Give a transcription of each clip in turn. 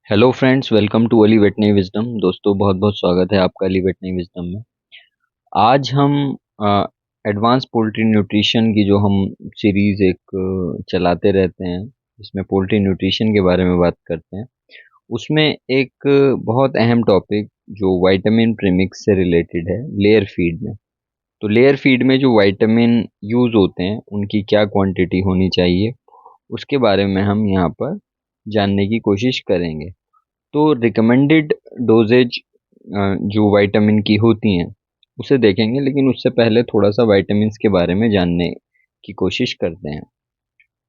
Hello friends, welcome to Ali veterinary wisdom. दोस्तों, बहुत बहुत स्वागत है आपका अली वेटनरी विजडम में। आज हम एडवांस पोल्ट्री न्यूट्रिशन की जो हम सीरीज़ एक चलाते रहते हैं, इसमें पोल्ट्री न्यूट्रिशन के बारे में बात करते हैं। उसमें एक बहुत अहम टॉपिक जो विटामिन प्रीमिक्स से रिलेटेड है, लेयर फीड में। तो लेयर फीड में जो विटामिन यूज़ होते हैं, उनकी क्या क्वांटिटी होनी चाहिए, उसके बारे में हम यहाँ पर जानने की कोशिश करेंगे। तो रिकमेंडेड डोजेज जो विटामिन की होती हैं उसे देखेंगे, लेकिन उससे पहले थोड़ा सा विटामिन्स के बारे में जानने की कोशिश करते हैं।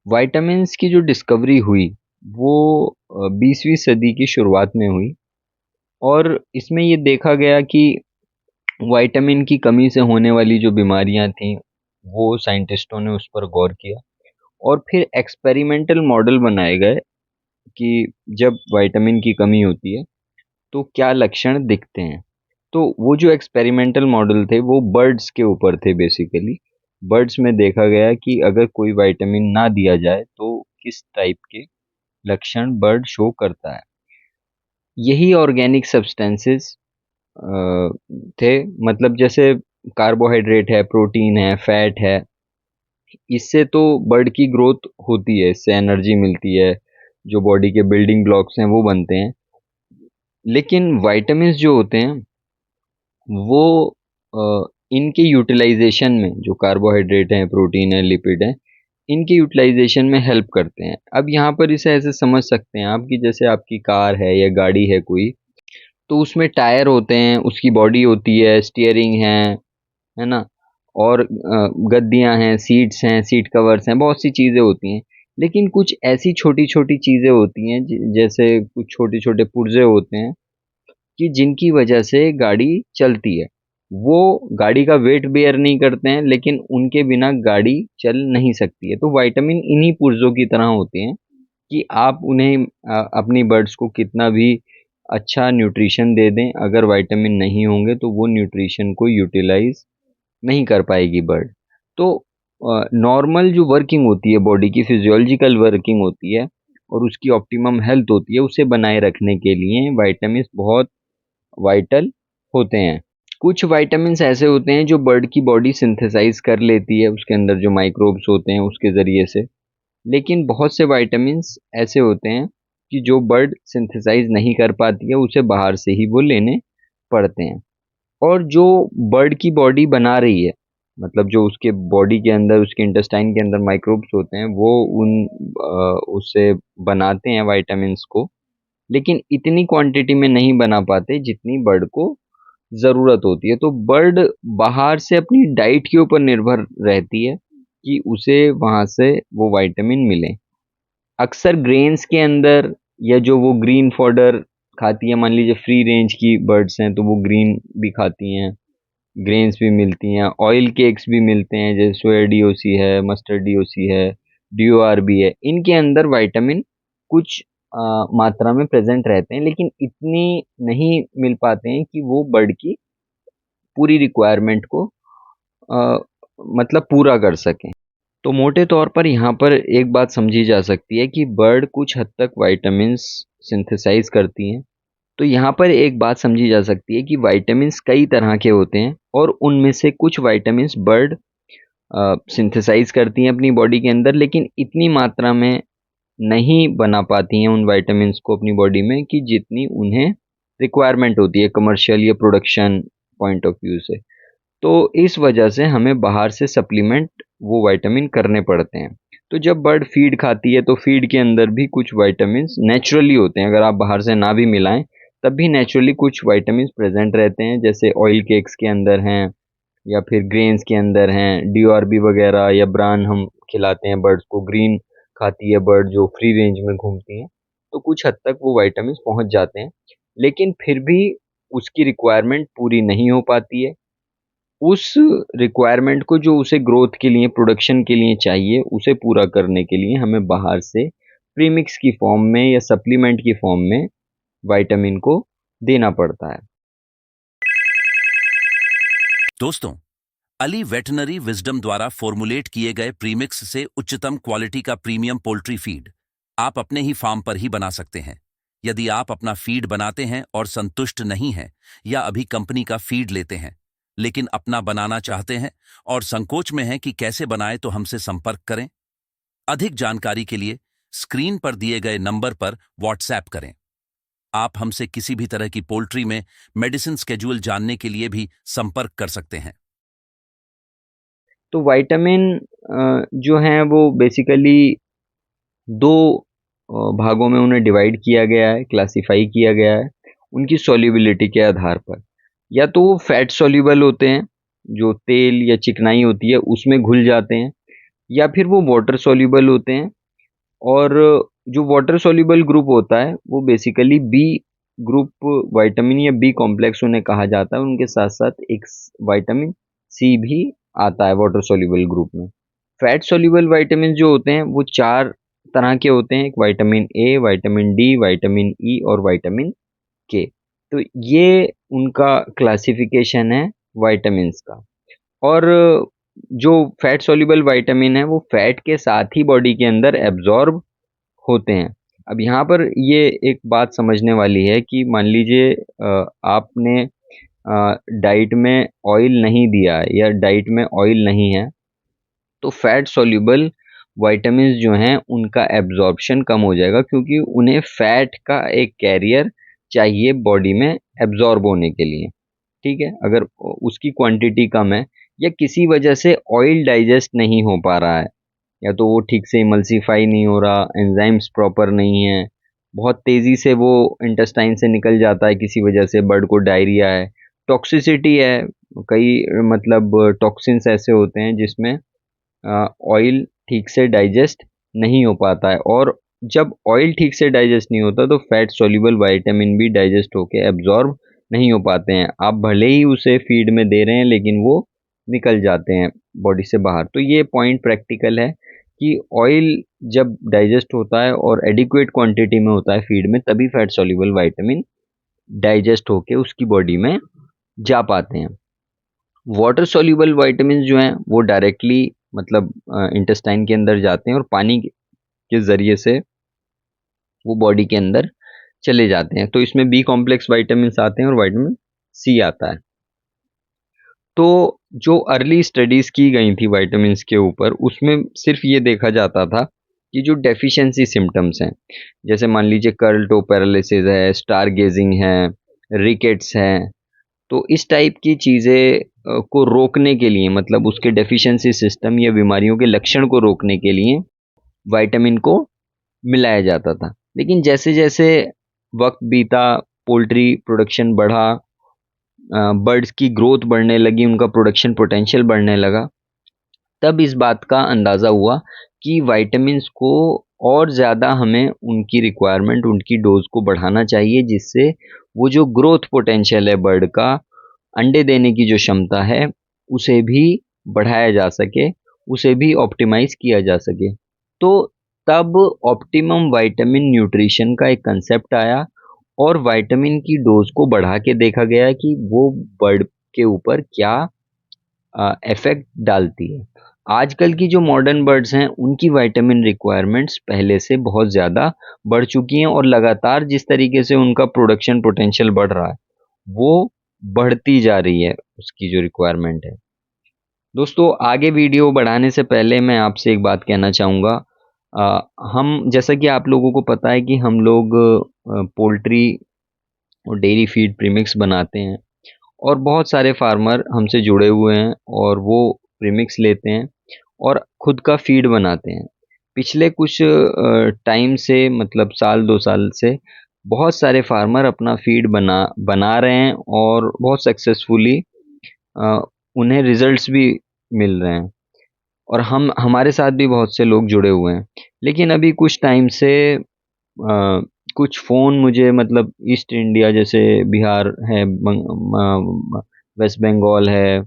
विटामिन्स की जो डिस्कवरी हुई वो 20वीं सदी की शुरुआत में हुई, और इसमें ये देखा गया कि विटामिन की कमी से होने वाली जो बीमारियां थीं वो साइंटिस्टों ने उस पर गौर किया, और फिर एक्सपेरिमेंटल मॉडल बनाए गए कि जब विटामिन की कमी होती है तो क्या लक्षण दिखते हैं। तो वो जो एक्सपेरिमेंटल मॉडल थे वो बर्ड्स के ऊपर थे बेसिकली। बर्ड्स में देखा गया कि अगर कोई विटामिन ना दिया जाए तो किस टाइप के लक्षण बर्ड शो करता है। यही ऑर्गेनिक सब्सटेंसेस थे, मतलब जैसे कार्बोहाइड्रेट है, प्रोटीन है, फैट है। इससे तो बर्ड की ग्रोथ होती है, इससे एनर्जी मिलती है, जो बॉडी के बिल्डिंग ब्लॉक्स हैं वो बनते हैं। लेकिन विटामिन्स जो होते हैं वो इनके यूटिलाइजेशन में, जो कार्बोहाइड्रेट हैं, प्रोटीन है, लिपिड है, इनके यूटिलाइजेशन में हेल्प करते हैं। अब यहाँ पर इसे ऐसे समझ सकते हैं आप कि जैसे आपकी कार है या गाड़ी है कोई, तो उसमें टायर होते हैं, उसकी बॉडी होती है, स्टीयरिंग है ना, और गद्दियाँ हैं, सीट्स हैं, सीट कवर्स हैं, बहुत सी चीज़ें होती हैं। लेकिन कुछ ऐसी छोटी-छोटी चीज़ें होती हैं जैसे कुछ छोटे-छोटे पुर्जे होते हैं कि जिनकी वजह से गाड़ी चलती है। वो गाड़ी का वेट बेयर नहीं करते हैं, लेकिन उनके बिना गाड़ी चल नहीं सकती है। तो विटामिन इन्हीं पुर्जों की तरह होते हैं कि आप उन्हें अपनी बर्ड्स को कितना भी अच्छा न्यूट्रिशन दे दें, अगर विटामिन नहीं होंगे तो वो न्यूट्रिशन को यूटिलाइज़ नहीं कर पाएगी बर्ड। तो नॉर्मल जो वर्किंग होती है, बॉडी की फिजियोलॉजिकल वर्किंग होती है और उसकी ऑप्टिमम हेल्थ होती है, उसे बनाए रखने के लिए विटामिन्स बहुत वाइटल होते हैं। कुछ विटामिन्स ऐसे होते हैं जो बर्ड की बॉडी सिंथेसाइज कर लेती है, उसके अंदर जो माइक्रोब्स होते हैं उसके ज़रिए से। लेकिन बहुत से विटामिन्स ऐसे होते हैं कि जो बर्ड सिंथेसाइज नहीं कर पाती है, उसे बाहर से ही वो लेने पड़ते हैं। और जो बर्ड की बॉडी बना रही है, मतलब जो उसके बॉडी के अंदर, उसके इंटेस्टाइन के अंदर माइक्रोब्स होते हैं, वो उससे बनाते हैं विटामिन्स को, लेकिन इतनी क्वांटिटी में नहीं बना पाते जितनी बर्ड को ज़रूरत होती है। तो बर्ड बाहर से अपनी डाइट के ऊपर निर्भर रहती है कि उसे वहाँ से वो विटामिन मिले। अक्सर ग्रेन्स के अंदर, या जो वो ग्रीन फॉडर खाती है, मान लीजिए फ्री रेंज की बर्ड्स हैं तो वो ग्रीन भी खाती हैं, ग्रेन्स भी मिलती हैं, ऑयल केक्स भी मिलते हैं, जैसे सोया डीओसी है, मस्टर्ड डीओसी है, डीओआरबी है। इनके अंदर विटामिन कुछ मात्रा में प्रेज़ेंट रहते हैं, लेकिन इतनी नहीं मिल पाते हैं कि वो बर्ड की पूरी रिक्वायरमेंट को अ, मतलब पूरा कर सकें। तो मोटे तौर पर यहाँ पर एक बात समझी जा सकती है कि बर्ड कुछ हद तक विटामिन्स सिंथेसाइज़ करती हैं। तो यहाँ पर एक बात समझी जा सकती है कि विटामिन्स कई तरह के होते हैं, और उनमें से कुछ विटामिन्स बर्ड सिंथेसाइज़ करती हैं अपनी बॉडी के अंदर, लेकिन इतनी मात्रा में नहीं बना पाती हैं उन विटामिन्स को अपनी बॉडी में कि जितनी उन्हें रिक्वायरमेंट होती है कमर्शियल या प्रोडक्शन पॉइंट ऑफ व्यू से। तो इस वजह से हमें बाहर से सप्लीमेंट वो विटामिन करने पड़ते हैं। तो जब बर्ड फीड खाती है तो फीड के अंदर भी कुछ विटामिन्स नेचुरली होते हैं, अगर आप बाहर से ना भी मिलाएँ, तब भी नेचुरली कुछ विटामिन्स प्रेज़ेंट रहते हैं, जैसे ऑयल केक्स के अंदर हैं या फिर ग्रेन्स के अंदर हैं, डीओआरबी वगैरह या ब्रान हम खिलाते हैं बर्ड्स को, ग्रीन खाती है बर्ड जो फ्री रेंज में घूमती हैं, तो कुछ हद तक वो विटामिन्स पहुँच जाते हैं। लेकिन फिर भी उसकी रिक्वायरमेंट पूरी नहीं हो पाती है। उस रिक्वायरमेंट को जो उसे ग्रोथ के लिए, प्रोडक्शन के लिए चाहिए, उसे पूरा करने के लिए हमें बाहर से प्रीमिक्स की फॉर्म में या सप्लीमेंट की फॉर्म में विटामिन को देना पड़ता है। दोस्तों, अली वेटनरी विजडम द्वारा फॉर्मुलेट किए गए प्रीमिक्स से उच्चतम क्वालिटी का प्रीमियम पोल्ट्री फीड आप अपने ही फार्म पर ही बना सकते हैं। यदि आप अपना फीड बनाते हैं और संतुष्ट नहीं हैं या अभी कंपनी का फीड लेते हैं लेकिन अपना बनाना चाहते हैं और संकोच में हैं कि कैसे बनाएं, तो हमसे संपर्क करें। अधिक जानकारी के लिए स्क्रीन पर दिए गए नंबर पर व्हाट्सएप करें। आप हमसे किसी भी तरह की पोल्ट्री में मेडिसिन स्केड्यूल जानने के लिए भी संपर्क कर सकते हैं। तो विटामिन जो हैं वो बेसिकली 2 भागों में उन्हें डिवाइड किया गया है, क्लासिफ़ाई किया गया है, उनकी सॉल्युबिलिटी के आधार पर। या तो वो फैट सॉल्युबल होते हैं, जो तेल या चिकनाई होती है उसमें घुल जाते हैं, या फिर वो वाटर सॉल्युबल होते हैं। और जो वाटर सॉल्युबल ग्रुप होता है वो बेसिकली बी ग्रुप विटामिन या बी कॉम्प्लेक्स उन्हें कहा जाता है। उनके साथ-साथ एक विटामिन सी भी आता है वाटर सॉल्युबल ग्रुप में। फैट सॉल्युबल विटामिन जो होते हैं वो 4 तरह के होते हैं, एक vitamin A, vitamin D, vitamin E और विटामिन के। तो ये उनका क्लासिफिकेशन है विटामिन्स का। और जो फैट सॉल्युबल विटामिन है वो फैट के साथ ही बॉडी के अंदर एब्जॉर्ब होते हैं। अब यहाँ पर ये एक बात समझने वाली है कि मान लीजिए आपने डाइट में ऑयल नहीं दिया है या डाइट में ऑयल नहीं है, तो फैट सॉल्युबल विटामिन्स जो हैं उनका एब्जॉर्प्शन कम हो जाएगा, क्योंकि उन्हें फैट का एक कैरियर चाहिए बॉडी में एब्जॉर्ब होने के लिए। ठीक है? अगर उसकी क्वांटिटी कम है या किसी वजह से ऑयल डाइजेस्ट नहीं हो पा रहा है, या तो वो ठीक से इमल्सिफाई नहीं हो रहा, एंजाइम्स प्रॉपर नहीं है, बहुत तेज़ी से वो इंटेस्टाइन से निकल जाता है किसी वजह से, बर्ड को डायरिया है, टॉक्सिसिटी है, कई मतलब टॉक्सिन्स ऐसे होते हैं जिसमें ऑयल ठीक से डाइजेस्ट नहीं हो पाता है। और जब ऑयल ठीक से डाइजेस्ट नहीं होता तो फैट सॉल्युबल विटामिन भी डाइजेस्ट होके एब्जॉर्ब नहीं हो पाते हैं। आप भले ही उसे फीड में दे रहे हैं लेकिन वो निकल जाते हैं बॉडी से बाहर। तो ये पॉइंट प्रैक्टिकल है कि ऑयल जब डाइजेस्ट होता है और एडिक्वेट क्वांटिटी में होता है फीड में, तभी फैट सॉल्युबल विटामिन डाइजेस्ट होके उसकी बॉडी में जा पाते हैं। वाटर सॉल्युबल विटामिन जो हैं वो डायरेक्टली मतलब इंटेस्टाइन के अंदर जाते हैं और पानी के ज़रिए से वो बॉडी के अंदर चले जाते हैं। तो इसमें बी कॉम्प्लेक्स विटामिन्स आते हैं और विटामिन सी आता है। तो जो अर्ली स्टडीज़ की गई थी विटामिन्स के ऊपर, उसमें सिर्फ़ ये देखा जाता था कि जो डेफ़िशिएंसी सिम्पटम्स हैं, जैसे मान लीजिए कर्ल टो पैरालिसिस है, स्टार गेज़िंग है, रिकेट्स है, तो इस टाइप की चीज़ें को रोकने के लिए, मतलब उसके डेफ़िशिएंसी सिस्टम या बीमारियों के लक्षण को रोकने के लिए विटामिन को मिलाया जाता था। लेकिन जैसे-जैसे वक़्त बीता, पोल्ट्री प्रोडक्शन बढ़ा, बर्ड्स की ग्रोथ बढ़ने लगी, उनका प्रोडक्शन पोटेंशियल बढ़ने लगा, तब इस बात का अंदाज़ा हुआ कि विटामिन्स को और ज़्यादा हमें उनकी रिक्वायरमेंट, उनकी डोज़ को बढ़ाना चाहिए, जिससे वो जो ग्रोथ पोटेंशियल है बर्ड का, अंडे देने की जो क्षमता है, उसे भी बढ़ाया जा सके, उसे भी ऑप्टिमाइज़ किया जा सके। तो तब ऑप्टिमम विटामिन न्यूट्रिशन का एक कांसेप्ट आया और विटामिन की डोज़ को बढ़ा के देखा गया कि वो बर्ड के ऊपर क्या इफ़ेक्ट डालती है। आजकल की जो मॉडर्न बर्ड्स हैं, उनकी विटामिन रिक्वायरमेंट्स पहले से बहुत ज़्यादा बढ़ चुकी हैं और लगातार जिस तरीके से उनका प्रोडक्शन पोटेंशियल बढ़ रहा है, वो बढ़ती जा रही है उसकी जो रिक्वायरमेंट है। दोस्तों, आगे वीडियो बढ़ाने से पहले मैं आपसे एक बात कहना चाहूँगा। हम, जैसा कि आप लोगों को पता है कि हम लोग पोल्ट्री और डेयरी फीड प्रीमिक्स बनाते हैं और बहुत सारे फार्मर हमसे जुड़े हुए हैं और वो प्रीमिक्स लेते हैं और खुद का फीड बनाते हैं। पिछले कुछ टाइम से, मतलब साल 2 साल से बहुत सारे फार्मर अपना फीड बना बना रहे हैं और बहुत सक्सेसफुली अ, उन्हें रिज़ल्ट्स भी मिल रहे हैं और हमारे साथ भी बहुत से लोग जुड़े हुए हैं। लेकिन अभी कुछ टाइम से कुछ फ़ोन मुझे, मतलब ईस्ट इंडिया जैसे बिहार है, वेस्ट बंगाल है,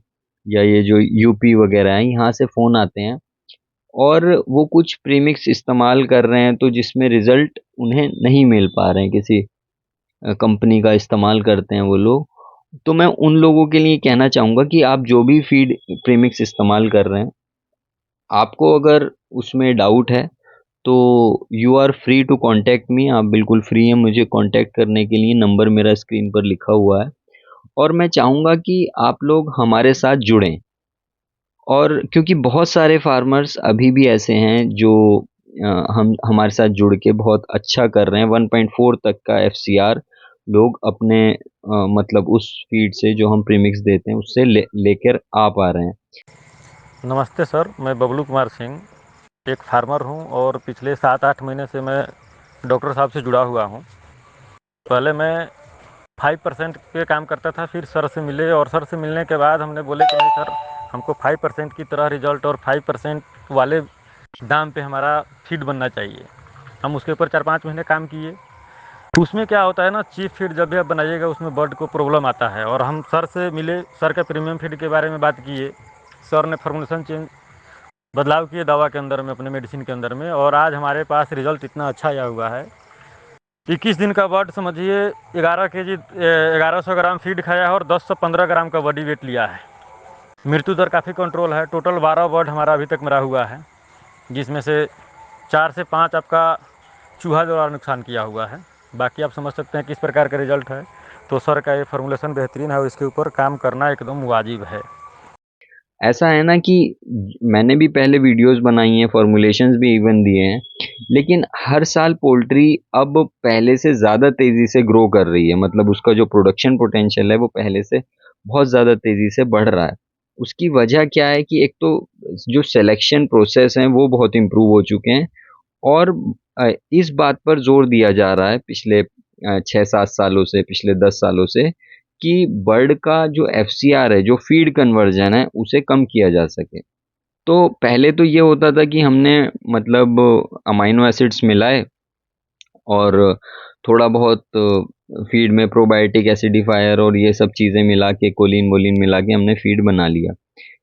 या ये जो यूपी वगैरह है, यहाँ से फ़ोन आते हैं और वो कुछ प्रीमिक्स इस्तेमाल कर रहे हैं, तो जिसमें रिज़ल्ट उन्हें नहीं मिल पा रहे हैं, किसी कंपनी का इस्तेमाल करते हैं वो लोग। तो मैं उन लोगों के लिए कहना चाहूँगा कि आप जो भी फीड प्रीमिक्स इस्तेमाल कर रहे हैं, आपको अगर उसमें डाउट है, तो you are free to contact me, आप बिल्कुल फ्री हैं मुझे कांटेक्ट करने के लिए। नंबर मेरा स्क्रीन पर लिखा हुआ है और मैं चाहूँगा कि आप लोग हमारे साथ जुड़ें। और क्योंकि बहुत सारे फार्मर्स अभी भी ऐसे हैं जो हम हमारे साथ जुड़ के बहुत अच्छा कर रहे हैं। 1.4 तक का एफसीआर लोग अपने मतलब उस फीड से जो हम प्रीमिक्स देते हैं उससे लेकर आ पा रहे हैं। नमस्ते सर, मैं बबलू कुमार सिंह एक फार्मर हूं और पिछले 7-8 महीने से मैं डॉक्टर साहब से जुड़ा हुआ हूं। पहले मैं 5% पे काम करता था, फिर सर से मिले और सर से मिलने के बाद हमने बोले कि नहीं सर, हमको 5% की तरह रिजल्ट और 5% वाले दाम पे हमारा फीड बनना चाहिए। हम उसके ऊपर 4-5 महीने काम किए। उसमें क्या होता है ना, चीप फीड जब भी आप बनाइएगा उसमें बर्ड को प्रॉब्लम आता है। और हम सर से मिले, सर के प्रीमियम फीड के बारे में बात किए। सर ने फॉर्मुलेशन चेंज बदलाव किए दवा के अंदर में, अपने मेडिसिन के अंदर में, और आज हमारे पास रिजल्ट इतना अच्छा आया हुआ है। 21 दिन का बर्ड समझिए 11 kg 1100 ग्राम फीड खाया है और 10 से 15 ग्राम का बॉडी वेट लिया है। मृत्यु दर काफ़ी कंट्रोल है। टोटल 12 बर्ड हमारा अभी तक मरा हुआ है, जिसमें से 4 से 5 आपका चूहा द्वारा नुकसान किया हुआ है। बाकी आप समझ सकते हैं किस प्रकार का रिजल्ट है। तो सर का ये फॉर्मुलेशन बेहतरीन है और इसके ऊपर काम करना एकदम वाजिब है। ऐसा है ना कि मैंने भी पहले वीडियोस बनाई हैं, फॉर्मुलेशंस भी इवन दिए हैं, लेकिन हर साल पोल्ट्री अब पहले से ज़्यादा तेज़ी से ग्रो कर रही है। मतलब उसका जो प्रोडक्शन पोटेंशियल है वो पहले से बहुत ज़्यादा तेज़ी से बढ़ रहा है। उसकी वजह क्या है कि एक तो जो सिलेक्शन प्रोसेस हैं वो बहुत इम्प्रूव हो चुके हैं और इस बात पर जोर दिया जा रहा है पिछले 6-7 सालों से, पिछले 10 सालों से, कि बर्ड का जो एफसीआर है, जो फीड कन्वर्जन है, उसे कम किया जा सके। तो पहले तो ये होता था कि हमने मतलब अमाइनो एसिड्स मिलाए और थोड़ा बहुत फीड में प्रोबायोटिक एसिडिफायर और ये सब चीज़ें मिला के, कोलिन वोलिन मिला के हमने फीड बना लिया।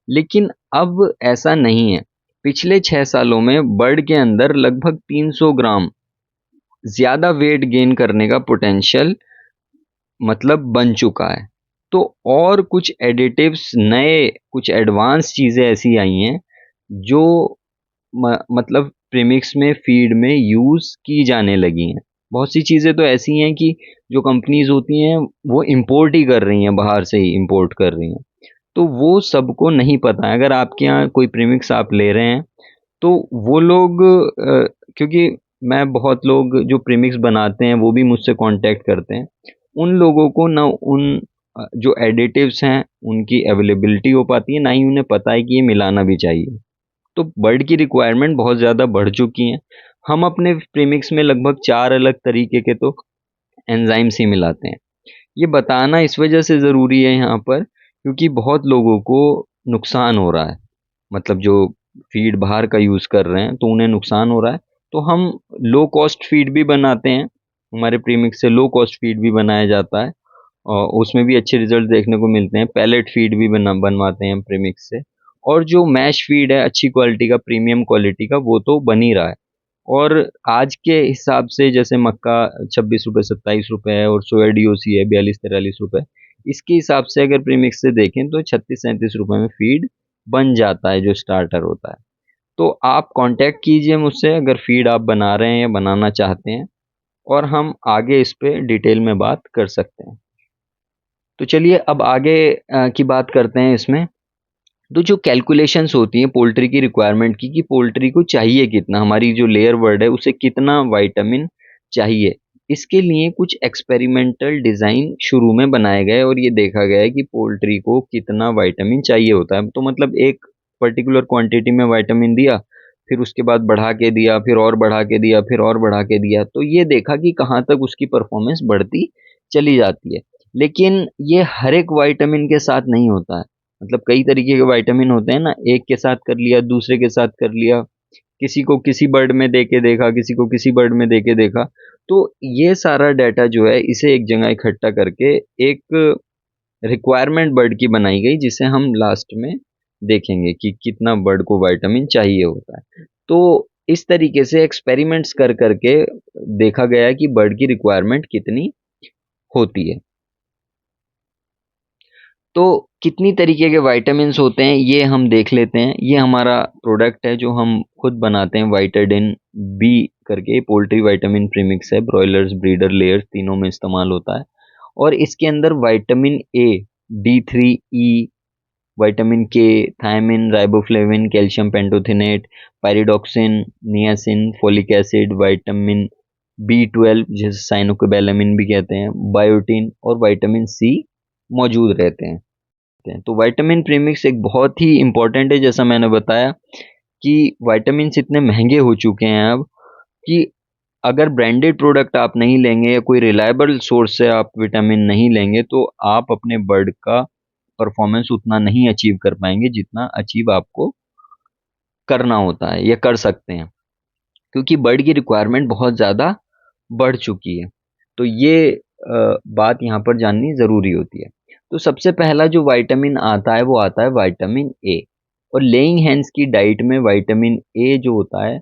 लेकिन अब ऐसा नहीं है। पिछले 6 सालों में बर्ड के अंदर लगभग 300 ग्राम ज़्यादा वेट गेन करने का पोटेंशियल मतलब बन चुका है। तो और कुछ एडिटिव्स, नए कुछ एडवांस चीज़ें ऐसी आई हैं जो मतलब प्रीमिक्स में फीड में यूज़ की जाने लगी हैं। बहुत सी चीज़ें तो ऐसी हैं कि जो कंपनीज़ होती हैं वो इम्पोर्ट ही कर रही हैं, बाहर से ही इम्पोर्ट कर रही हैं। तो वो सबको नहीं पता है। अगर आपके यहाँ कोई प्रीमिक्स आप ले रहे हैं तो वो लोग क्योंकि मैं बहुत लोग जो प्रीमिक्स बनाते हैं वो भी मुझसे कांटेक्ट करते हैं। उन लोगों को ना उन जो एडिटिव्स हैं उनकी अवेलेबिलिटी हो पाती है, ना ही उन्हें पता है कि ये मिलाना भी चाहिए। तो बर्ड की रिक्वायरमेंट बहुत ज़्यादा बढ़ चुकी है। हम अपने प्रीमिक्स में लगभग 4 अलग तरीके के तो एंजाइम्स ही मिलाते हैं। ये बताना इस वजह से ज़रूरी है यहाँ पर क्योंकि बहुत लोगों को नुकसान हो रहा है। मतलब जो फीड बाहर का यूज़ कर रहे हैं तो उन्हें नुकसान हो रहा है। तो हम लो कॉस्ट फीड भी बनाते हैं। हमारे प्रीमिक्स से लो कॉस्ट फीड भी बनाया जाता है और उसमें भी अच्छे रिजल्ट देखने को मिलते हैं। पैलेट फीड भी बनवाते हैं हम प्रीमिक्स से। और जो मैश फीड है अच्छी क्वालिटी का, प्रीमियम क्वालिटी का, वो तो बन ही रहा है। और आज के हिसाब से जैसे मक्का 26 रुपए 27 रुपए है और सोया डीओसी है 42-43 रुपए, इसके हिसाब से अगर प्रीमिक्स से देखें तो 36-37 रुपए में फीड बन जाता है जो स्टार्टर होता है। तो आप कांटेक्ट कीजिए मुझसे अगर फीड आप बना रहे हैं या बनाना चाहते हैं और हम आगे इस पे डिटेल में बात कर सकते हैं। तो चलिए अब आगे की बात करते हैं इसमें। तो जो कैलकुलेशंस होती हैं पोल्ट्री की रिक्वायरमेंट की कि पोल्ट्री को चाहिए कितना, हमारी जो लेयर बर्ड है उसे कितना विटामिन चाहिए, इसके लिए कुछ एक्सपेरिमेंटल डिज़ाइन शुरू में बनाए गए और ये देखा गया है कि पोल्ट्री को कितना विटामिन चाहिए होता है। तो मतलब एक पर्टिकुलर क्वांटिटी में विटामिन दिया, फिर उसके बाद बढ़ा के दिया, फिर और बढ़ा के दिया, फिर और बढ़ा के दिया, तो ये देखा कि कहाँ तक उसकी परफॉर्मेंस बढ़ती चली जाती है। लेकिन ये हर एक विटामिन के साथ नहीं होता है। मतलब कई तरीके के विटामिन होते हैं ना, एक के साथ कर लिया, दूसरे के साथ कर लिया, किसी को किसी बर्ड में दे के देखा, किसी को किसी बर्ड में दे के देखा। तो ये सारा डाटा जो है इसे एक जगह इकट्ठा करके एक रिक्वायरमेंट बर्ड की बनाई गई जिसे हम लास्ट में देखेंगे कि कितना बर्ड को विटामिन चाहिए होता है। तो इस तरीके से एक्सपेरिमेंट्स कर करके देखा गया है कि बर्ड की रिक्वायरमेंट कितनी होती है। तो कितनी तरीके के विटामिन्स होते हैं ये हम देख लेते हैं। ये हमारा प्रोडक्ट है जो हम खुद बनाते हैं, वाइटाडिन बी करके, पोल्ट्री विटामिन प्रीमिक्स है, ब्रॉयलर्स, ब्रीडर, लेयर्स तीनों में इस्तेमाल होता है। और इसके अंदर vitamin A, D3, E, vitamin K, thiamine, riboflavin, calcium pantothenate, pyridoxine, niacin, folic acid, vitamin B12 जिसे साइनोकोबैलामिन भी कहते हैं, बायोटिन और विटामिन सी मौजूद रहते हैं। तो विटामिन प्रीमिक्स एक बहुत ही इम्पोर्टेंट है। जैसा मैंने बताया कि विटामिन्स इतने महंगे हो चुके हैं अब कि अगर ब्रांडेड प्रोडक्ट आप नहीं लेंगे या कोई रिलायबल सोर्स से आप विटामिन नहीं लेंगे तो आप अपने बर्ड का परफॉर्मेंस उतना नहीं अचीव कर पाएंगे जितना अचीव आपको करना होता है या कर सकते हैं, क्योंकि बर्ड की रिक्वायरमेंट बहुत ज़्यादा बढ़ चुकी है। तो ये बात यहाँ पर जाननी ज़रूरी होती है। तो सबसे पहला जो विटामिन आता है वो आता है विटामिन ए। और लेइंग हेन्स की डाइट में विटामिन ए जो होता है,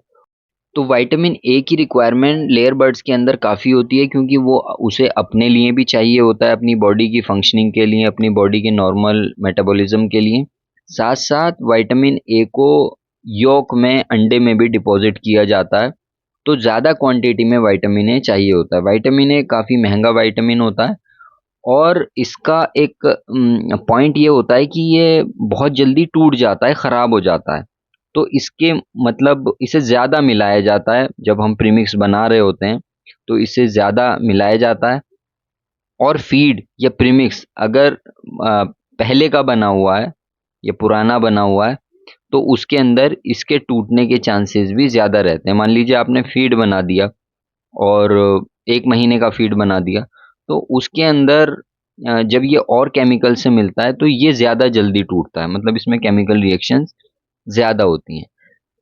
तो विटामिन ए की रिक्वायरमेंट लेयर बर्ड्स के अंदर काफ़ी होती है, क्योंकि वो उसे अपने लिए भी चाहिए होता है, अपनी बॉडी की फंक्शनिंग के लिए, अपनी बॉडी के नॉर्मल मेटाबॉलिज्म के लिए। साथ साथ विटामिन ए को यॉक में, अंडे में भी डिपॉजिट किया जाता है। तो ज़्यादा क्वांटिटी में विटामिन ए चाहिए होता है। विटामिन ए काफ़ी महंगा विटामिन होता है और इसका एक पॉइंट ये होता है कि ये बहुत जल्दी टूट जाता है, ख़राब हो जाता है। तो इसके मतलब इसे ज़्यादा मिलाया जाता है जब हम प्रीमिक्स बना रहे होते हैं, तो इसे ज़्यादा मिलाया जाता है। और फीड या प्रीमिक्स अगर पहले का बना हुआ है या पुराना बना हुआ है तो उसके अंदर इसके टूटने के चांसेस भी ज़्यादा रहते हैं। मान लीजिए आपने फीड बना दिया और 1 महीने का फीड बना दिया, तो उसके अंदर जब ये और केमिकल से मिलता है तो ये ज़्यादा जल्दी टूटता है, मतलब इसमें केमिकल रिएक्शंस ज़्यादा होती हैं।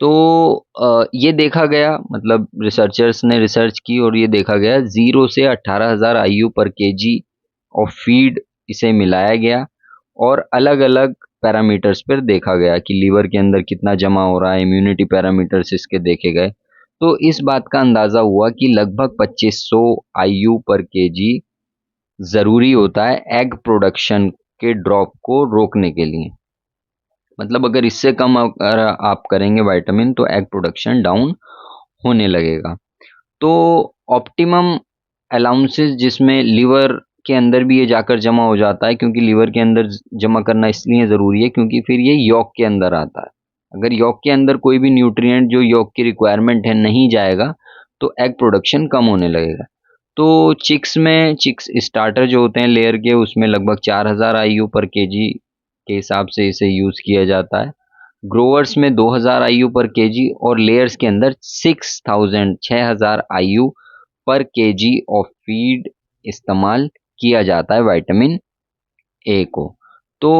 तो ये देखा गया, मतलब रिसर्चर्स ने रिसर्च की और ये देखा गया 0 से 18,000 IU पर केजी ऑफ फीड इसे मिलाया गया और अलग-अलग पैरामीटर्स पर देखा गया कि लीवर के अंदर कितना जमा हो रहा है, इम्यूनिटी पैरामीटर्स इसके देखे गए। तो इस बात का अंदाज़ा हुआ कि लगभग 2500 IU पर केजी ज़रूरी होता है एग प्रोडक्शन के ड्रॉप को रोकने के लिए। मतलब अगर इससे कम अगर आप करेंगे विटामिन तो एग प्रोडक्शन डाउन होने लगेगा। तो ऑप्टिमम अलाउंसेस जिसमें लीवर के अंदर भी ये जाकर जमा हो जाता है, क्योंकि लीवर के अंदर जमा करना इसलिए ज़रूरी है क्योंकि फिर ये यॉक के अंदर आता है। अगर यॉक के अंदर कोई भी न्यूट्रिएंट जो यॉक की रिक्वायरमेंट है नहीं जाएगा तो एग प्रोडक्शन कम होने लगेगा। तो चिक्स में, चिक्स स्टार्टर जो होते हैं लेयर के, उसमें लगभग 4000 IU पर केजी के हिसाब से इसे यूज़ किया जाता है। ग्रोवर्स में 2000 IU पर केजी और लेयर्स के अंदर 6000 IU पर केजी ऑफ फीड इस्तेमाल किया जाता है विटामिन ए को। तो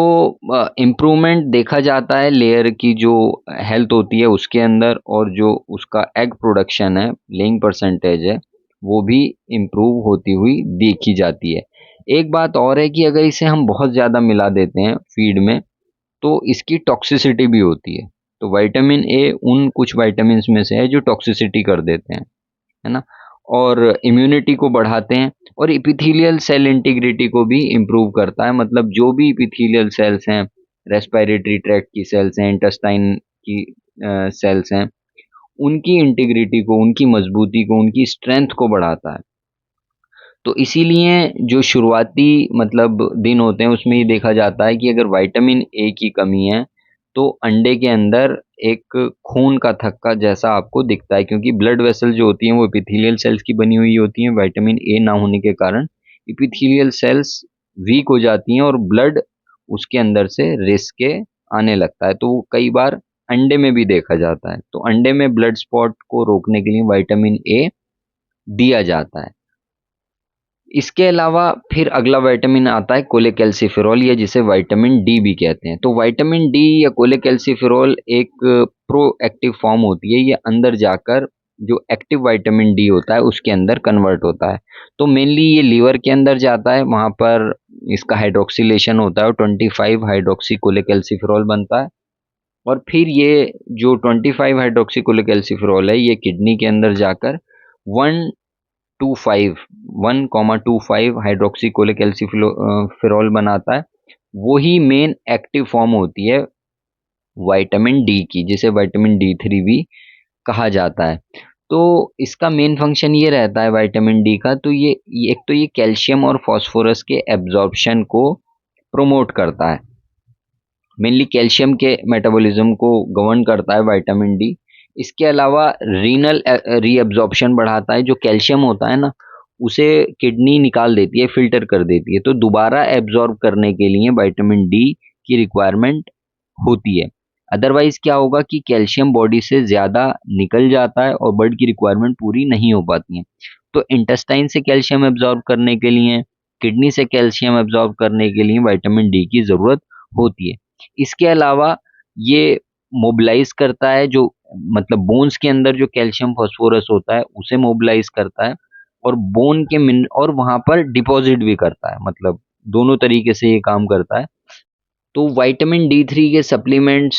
इम्प्रूवमेंट देखा जाता है लेयर की जो हेल्थ होती है उसके अंदर, और जो उसका एग प्रोडक्शन है, लेइंग परसेंटेज है, वो भी इम्प्रूव होती हुई देखी जाती है। एक बात और है कि अगर इसे हम बहुत ज़्यादा मिला देते हैं फीड में तो इसकी टॉक्सिसिटी भी होती है। तो विटामिन ए उन कुछ विटामिन्स में से है जो टॉक्सिसिटी कर देते हैं, है ना? और इम्यूनिटी को बढ़ाते हैं और एपिथेलियल सेल इंटीग्रिटी को भी इम्प्रूव करता है। मतलब जो भी एपिथेलियल सेल्स हैं, रेस्पिरेटरी ट्रैक्ट की सेल्स हैं, इंटेस्टाइन की सेल्स हैं, उनकी इंटीग्रिटी को, उनकी मजबूती को, उनकी स्ट्रेंथ को बढ़ाता है। तो इसीलिए जो शुरुआती मतलब दिन होते हैं उसमें ये देखा जाता है कि अगर विटामिन ए की कमी है तो अंडे के अंदर एक खून का थक्का जैसा आपको दिखता है, क्योंकि ब्लड वेसल जो होती हैं वो एपिथेलियल सेल्स की बनी हुई होती हैं। विटामिन ए ना होने के कारण एपिथेलियल सेल्स वीक हो जाती हैं और ब्लड उसके अंदर से रिस के आने लगता है। तो वो कई बार अंडे में भी देखा जाता है। तो अंडे में ब्लड स्पॉट को रोकने के लिए विटामिन ए दिया जाता है। इसके अलावा फिर अगला विटामिन आता है कोलेकैल्सिफेरॉल, या जिसे विटामिन डी भी कहते हैं। तो विटामिन डी या कोलेकैल्सिफेरॉल एक प्रोएक्टिव फॉर्म होती है। ये अंदर जाकर जो एक्टिव विटामिन डी होता है उसके अंदर कन्वर्ट होता है। तो मेनली ये लीवर के अंदर जाता है, वहाँ पर इसका हाइड्रोक्सिलेशन होता है और 25 हाइड्रोक्सी कोलेकैल्सिफेरॉल बनता है। और फिर ये जो 25 हाइड्रोक्सी कोलेकैल्सिफेरॉल है ये किडनी के अंदर जाकर 1,25 1,25 हाइड्रोक्सी कोलेकैल्सिफेरॉल बनाता है, वही मेन एक्टिव फॉर्म होती है विटामिन डी की, जिसे विटामिन D3 भी कहा जाता है। तो इसका मेन फंक्शन ये रहता है विटामिन डी का, तो एक तो ये कैल्शियम और फास्फोरस के एब्जॉर्प्शन को प्रोमोट करता है। मेनली कैल्शियम के मेटाबॉलिज्म को गवर्न करता है विटामिन डी। इसके अलावा रीनल रीअब्जॉर्प्शन बढ़ाता है। जो कैल्शियम होता है ना, उसे किडनी निकाल देती है, फिल्टर कर देती है, तो दोबारा एब्जॉर्ब करने के लिए विटामिन डी की रिक्वायरमेंट होती है। अदरवाइज क्या होगा कि कैल्शियम बॉडी से ज़्यादा निकल जाता है और ब्लड की रिक्वायरमेंट पूरी नहीं हो पाती है। तो इंटेस्टाइन से कैल्शियम एब्जॉर्ब करने के लिए, किडनी से कैल्शियम एब्जॉर्ब करने के लिए विटामिन डी की ज़रूरत होती है। इसके अलावा ये मोबिलाइज करता है, जो मतलब बोन्स के अंदर जो कैल्शियम फास्फोरस होता है उसे मोबिलाइज करता है, और बोन के मिन और वहाँ पर डिपॉजिट भी करता है, मतलब दोनों तरीके से ये काम करता है। तो विटामिन D3 के सप्लीमेंट्स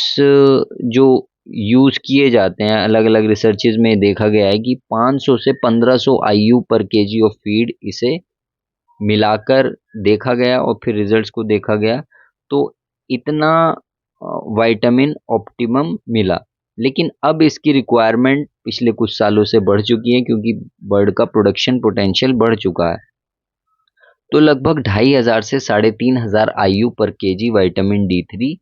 जो यूज़ किए जाते हैं, अलग अलग रिसर्चेज में देखा गया है कि 500 से 1500 IU पर केजी ऑफ फीड इसे मिलाकर देखा गया और फिर रिजल्ट्स को देखा गया, तो इतना विटामिन ऑप्टिमम मिला। लेकिन अब इसकी रिक्वायरमेंट पिछले कुछ सालों से बढ़ चुकी है, क्योंकि बर्ड का प्रोडक्शन पोटेंशियल बढ़ चुका है। तो लगभग 2500 से 3500 IU पर केजी विटामिन D3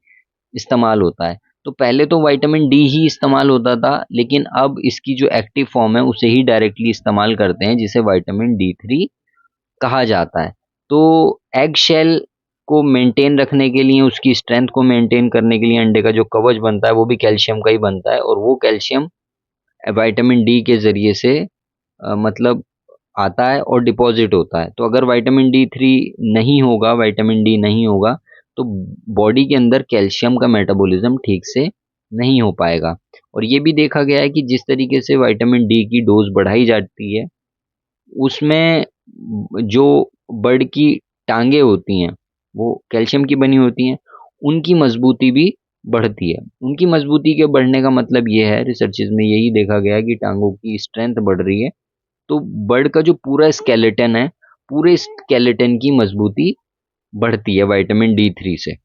इस्तेमाल होता है। तो पहले तो विटामिन डी ही इस्तेमाल होता था, लेकिन अब इसकी जो एक्टिव फॉर्म है उसे ही डायरेक्टली इस्तेमाल करते हैं, जिसे विटामिन D3 कहा जाता है। तो एग शेल को मेंटेन रखने के लिए, उसकी स्ट्रेंथ को मेंटेन करने के लिए अंडे का जो कवच बनता है वो भी कैल्शियम का ही बनता है, और वो कैल्शियम विटामिन डी के ज़रिए से मतलब आता है और डिपॉजिट होता है। तो अगर विटामिन D3 नहीं होगा, विटामिन डी नहीं होगा, तो बॉडी के अंदर कैल्शियम का मेटाबॉलिज्म ठीक से नहीं हो पाएगा। और ये भी देखा गया है कि जिस तरीके से विटामिन डी की डोज बढ़ाई जाती है, उसमें जो बर्ड की टांगे होती हैं वो कैल्शियम की बनी होती हैं, उनकी मजबूती भी बढ़ती है। उनकी मजबूती के बढ़ने का मतलब ये है, रिसर्चेज में यही देखा गया है कि टांगों की स्ट्रेंथ बढ़ रही है। तो बर्ड का जो पूरा स्केलेटन है, पूरे स्केलेटन की मजबूती बढ़ती है विटामिन D3 से।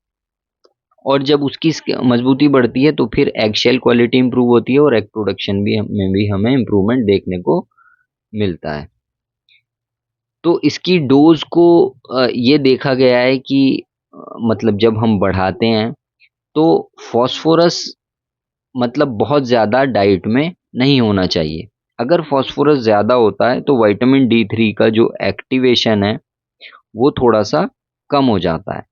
और जब उसकी मजबूती बढ़ती है तो फिर एग शेल क्वालिटी इंप्रूव होती है, और एग प्रोडक्शन में भी हमें इम्प्रूवमेंट देखने को मिलता है। तो इसकी डोज को ये देखा गया है कि मतलब जब हम बढ़ाते हैं तो फॉस्फोरस मतलब बहुत ज़्यादा डाइट में नहीं होना चाहिए। अगर फॉस्फोरस ज़्यादा होता है तो विटामिन D3 का जो एक्टिवेशन है वो थोड़ा-सा कम हो जाता है।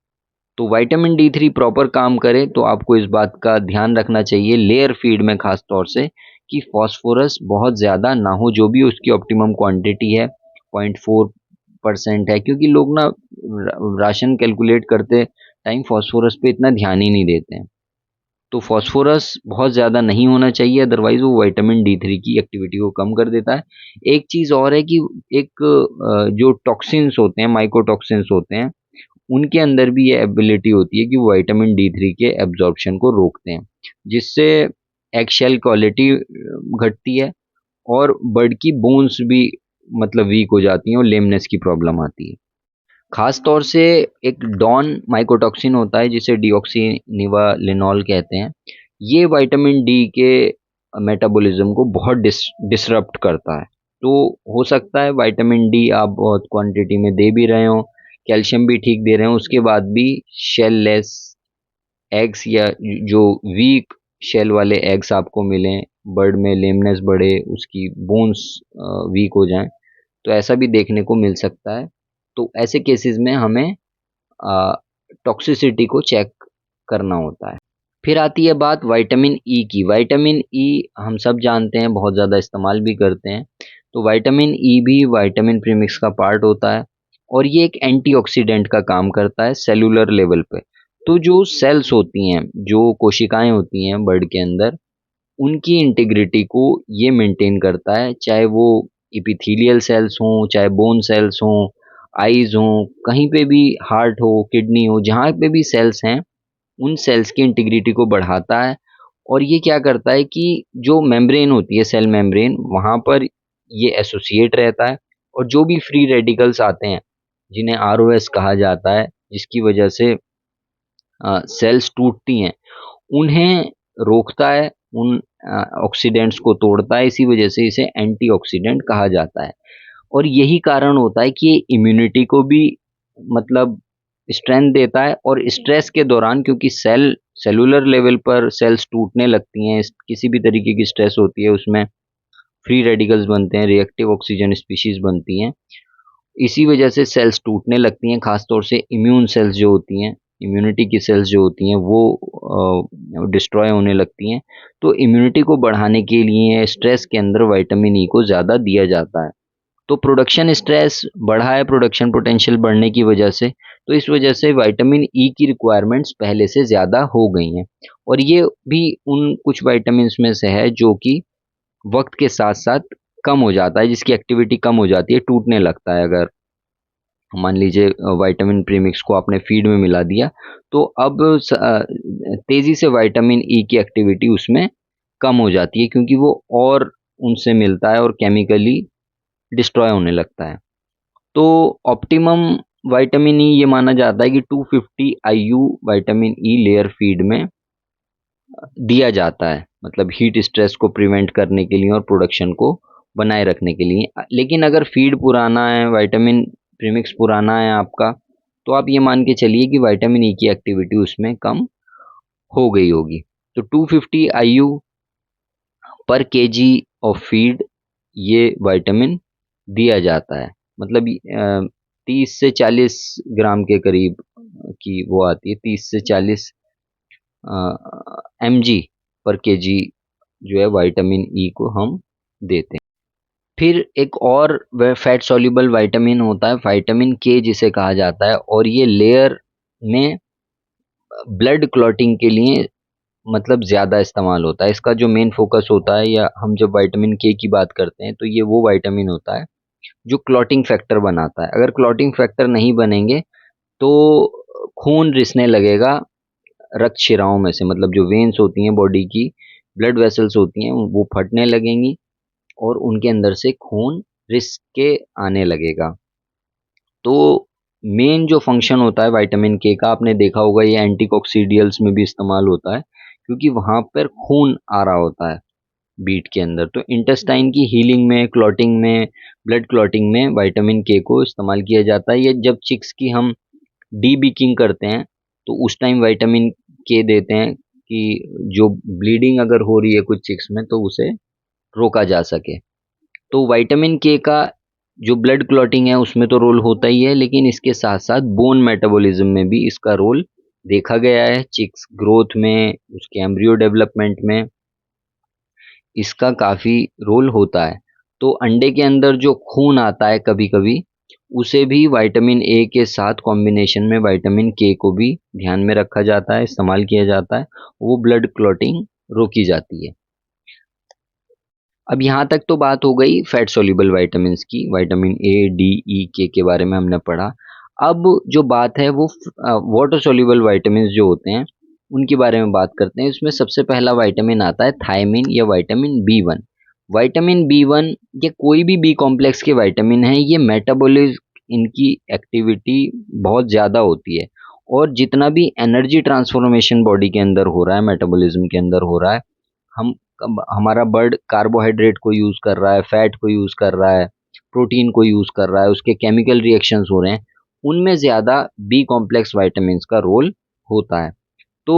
तो विटामिन D3 प्रॉपर काम करे तो आपको इस बात का ध्यान रखना चाहिए, लेयर फीड में ख़ास तौर से, कि फॉस्फोरस बहुत ज़्यादा ना हो। जो भी उसकी ऑप्टिमम क्वांटिटी है 0.4% है, क्योंकि लोग ना राशन कैलकुलेट करते टाइम फॉस्फोरस पे इतना ध्यान ही नहीं देते हैं। तो फॉस्फोरस बहुत ज़्यादा नहीं होना चाहिए, अदरवाइज़ वो विटामिन D3 की एक्टिविटी को कम कर देता है। एक चीज़ और है कि एक जो टॉक्सिन्स होते हैं, माइकोटॉक्सिन्स होते हैं, उनके अंदर भी ये एबिलिटी होती है कि वो विटामिन D3 के एब्जॉर्प्शन को रोकते हैं, जिससे एगशेल क्वालिटी घटती है, और बर्ड की बोन्स भी मतलब वीक हो जाती हैं और लेमनेस की प्रॉब्लम आती है। खास तौर से एक डॉन माइकोटॉक्सिन होता है जिसे डिऑक्सीनिवालिनॉल कहते हैं। ये विटामिन डी के मेटाबॉलिज्म को बहुत डिसरप्ट करता है। तो हो सकता है विटामिन डी आप बहुत क्वांटिटी में दे भी रहे हो, कैल्शियम भी ठीक दे रहे हो, उसके बाद भी शेल लेस एग्स या जो वीक शेल वाले एग्स आपको मिलें, बर्ड में लेमनेस बढ़े, उसकी बोन्स वीक हो जाएं, तो ऐसा भी देखने को मिल सकता है। तो ऐसे केसेस में हमें टॉक्सिसिटी को चेक करना होता है। फिर आती है बात विटामिन ई की। विटामिन ई हम सब जानते हैं, बहुत ज़्यादा इस्तेमाल भी करते हैं। तो विटामिन ई भी विटामिन प्रीमिक्स का पार्ट होता है, और ये एक एंटीऑक्सीडेंट का काम करता है सेलुलर लेवल पे। तो जो सेल्स होती हैं, जो कोशिकाएं होती हैं बर्ड के अंदर, उनकी इंटीग्रिटी को ये मेंटेन करता है, चाहे वो एपिथेलियल सेल्स हों, चाहे बोन सेल्स हों, आईज हों, कहीं पे भी हार्ट हो, किडनी हो, जहाँ पे भी सेल्स हैं, उन सेल्स की इंटीग्रिटी को बढ़ाता है। और ये क्या करता है कि जो मेम्ब्रेन होती है, सेल मेम्ब्रेन, वहाँ पर ये एसोसिएट रहता है, और जो भी फ्री रेडिकल्स आते हैं, जिन्हें ROS कहा जाता है, जिसकी वजह से सेल्स टूटती हैं उन्हें रोकता है, उन ऑक्सीडेंट्स को तोड़ता है, इसी वजह से इसे एंटीऑक्सीडेंट कहा जाता है। और यही कारण होता है कि ये इम्यूनिटी को भी मतलब स्ट्रेंथ देता है, और स्ट्रेस के दौरान क्योंकि सेलुलर लेवल पर सेल्स टूटने लगती हैं, किसी भी तरीके की स्ट्रेस होती है उसमें फ्री रेडिकल्स बनते हैं, रिएक्टिव ऑक्सीजन स्पीशीज बनती हैं, इसी वजह से सेल्स टूटने लगती हैं, खासतौर से इम्यून सेल्स जो होती हैं, इम्यूनिटी की सेल्स जो होती हैं वो डिस्ट्रॉय होने लगती हैं। तो इम्यूनिटी को बढ़ाने के लिए स्ट्रेस के अंदर विटामिन ई को ज़्यादा दिया जाता है। तो प्रोडक्शन स्ट्रेस बढ़ा है प्रोडक्शन पोटेंशियल बढ़ने की वजह से, तो इस वजह से विटामिन ई की रिक्वायरमेंट्स पहले से ज़्यादा हो गई हैं। और ये भी उन कुछ विटामिन्स में से है जो कि वक्त के साथ साथ कम हो जाता है, जिसकी एक्टिविटी कम हो जाती है, टूटने लगता है। अगर मान लीजिए विटामिन प्रीमिक्स को आपने फीड में मिला दिया, तो अब तेज़ी से विटामिन ई की एक्टिविटी उसमें कम हो जाती है, क्योंकि वो और उनसे मिलता है और केमिकली डिस्ट्रॉय होने लगता है। तो ऑप्टिमम विटामिन ई ये माना जाता है कि 250 IU vitamin E layer feed में दिया जाता है, मतलब हीट स्ट्रेस को प्रिवेंट करने के लिए और प्रोडक्शन को बनाए रखने के लिए। लेकिन अगर फीड पुराना है, विटामिन प्रीमिक्स पुराना है आपका, तो आप ये मान के चलिए कि विटामिन ई की एक्टिविटी उसमें कम हो गई होगी। तो 250 आईयू पर केजी ऑफ फीड ये विटामिन दिया जाता है, मतलब 30 से 40 ग्राम के करीब की वो आती है, 30 से 40 mg पर केजी जो है विटामिन ई को हम देते हैं। फिर एक और फैट सॉल्युबल विटामिन होता है, विटामिन के जिसे कहा जाता है, और ये लेयर में ब्लड क्लॉटिंग के लिए मतलब ज़्यादा इस्तेमाल होता है। इसका जो मेन फोकस होता है, या हम जब विटामिन के की बात करते हैं, तो ये वो विटामिन होता है जो क्लॉटिंग फैक्टर बनाता है। अगर क्लॉटिंग फैक्टर नहीं बनेंगे तो खून रिसने लगेगा रक्त शिराओं में से, मतलब जो वेन्स होती हैं बॉडी की, ब्लड वेसल्स होती हैं, वो फटने लगेंगी और उनके अंदर से खून रिस के आने लगेगा। तो मेन जो फंक्शन होता है विटामिन के का, आपने देखा होगा ये एंटीकॉक्सीडियल्स में भी इस्तेमाल होता है, क्योंकि वहाँ पर खून आ रहा होता है बीट के अंदर। तो इंटेस्टाइन की हीलिंग में, क्लॉटिंग में, ब्लड क्लॉटिंग में विटामिन के को इस्तेमाल किया जाता है। ये जब चिक्स की हम डीबिकिंग करते हैं तो उस टाइम विटामिन के देते हैं कि जो ब्लीडिंग अगर हो रही है कुछ चिक्स में तो उसे रोका जा सके। तो विटामिन के का जो ब्लड क्लॉटिंग है उसमें तो रोल होता ही है, लेकिन इसके साथ साथ बोन मेटाबॉलिज्म में भी इसका रोल देखा गया है। चिक्स ग्रोथ में, उसके एम्ब्रियो डेवलपमेंट में इसका काफ़ी रोल होता है। तो अंडे के अंदर जो खून आता है कभी-कभी, उसे भी विटामिन ए के साथ कॉम्बिनेशन में विटामिन के को भी ध्यान में रखा जाता है, इस्तेमाल किया जाता है, वो ब्लड क्लॉटिंग रोकी जाती है। अब यहाँ तक तो बात हो गई फैट सॉल्युबल विटामिन्स की, विटामिन ए, डी, ई, के बारे में हमने पढ़ा। अब जो बात है वो वाटर सॉल्युबल विटामिन्स जो होते हैं, उनके बारे में बात करते हैं। इसमें सबसे पहला विटामिन आता है थायमिन या विटामिन बी 1। विटामिन बी 1 या कोई भी बी कॉम्प्लेक्स के विटामिन है, ये मेटाबॉलिज्म, इनकी एक्टिविटी बहुत ज़्यादा होती है, और जितना भी एनर्जी ट्रांसफॉर्मेशन बॉडी के अंदर हो रहा है, मेटाबॉलिज्म के अंदर हो रहा है, हम हमारा बर्ड कार्बोहाइड्रेट को यूज़ कर रहा है, फैट को यूज़ कर रहा है, प्रोटीन को यूज़ कर रहा है, उसके केमिकल रिएक्शंस हो रहे हैं, उनमें ज़्यादा बी कॉम्प्लेक्स विटामिन्स का रोल होता है। तो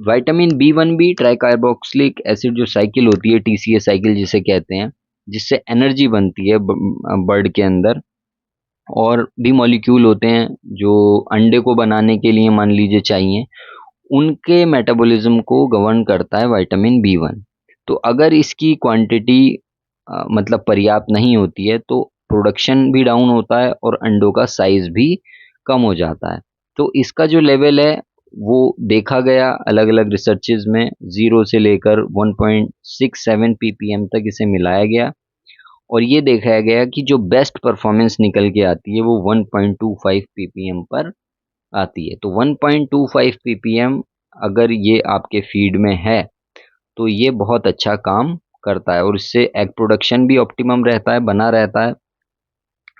विटामिन बी 1 भी ट्राइकार्बोक्सिलिक एसिड जो साइकिल होती है, टीसीए साइकिल जिसे कहते हैं, जिससे एनर्जी बनती है बर्ड के अंदर, और भी मॉलिक्यूल होते हैं जो अंडे को बनाने के लिए मान लीजिए चाहिए, उनके मेटाबॉलिज्म को गवर्न करता है विटामिन बी 1। तो अगर इसकी क्वांटिटी मतलब पर्याप्त नहीं होती है तो प्रोडक्शन भी डाउन होता है और अंडों का साइज भी कम हो जाता है। तो इसका जो लेवल है वो देखा गया अलग अलग रिसर्चेज में, 0 से लेकर 1.67 ppm तक इसे मिलाया गया, और ये देखा गया कि जो बेस्ट परफॉर्मेंस निकल के आती है वो 1.25 ppm पर आती है। तो 1.25 ppm अगर ये आपके फीड में है तो ये बहुत अच्छा काम करता है, और इससे एग प्रोडक्शन भी ऑप्टिमम रहता है, बना रहता है,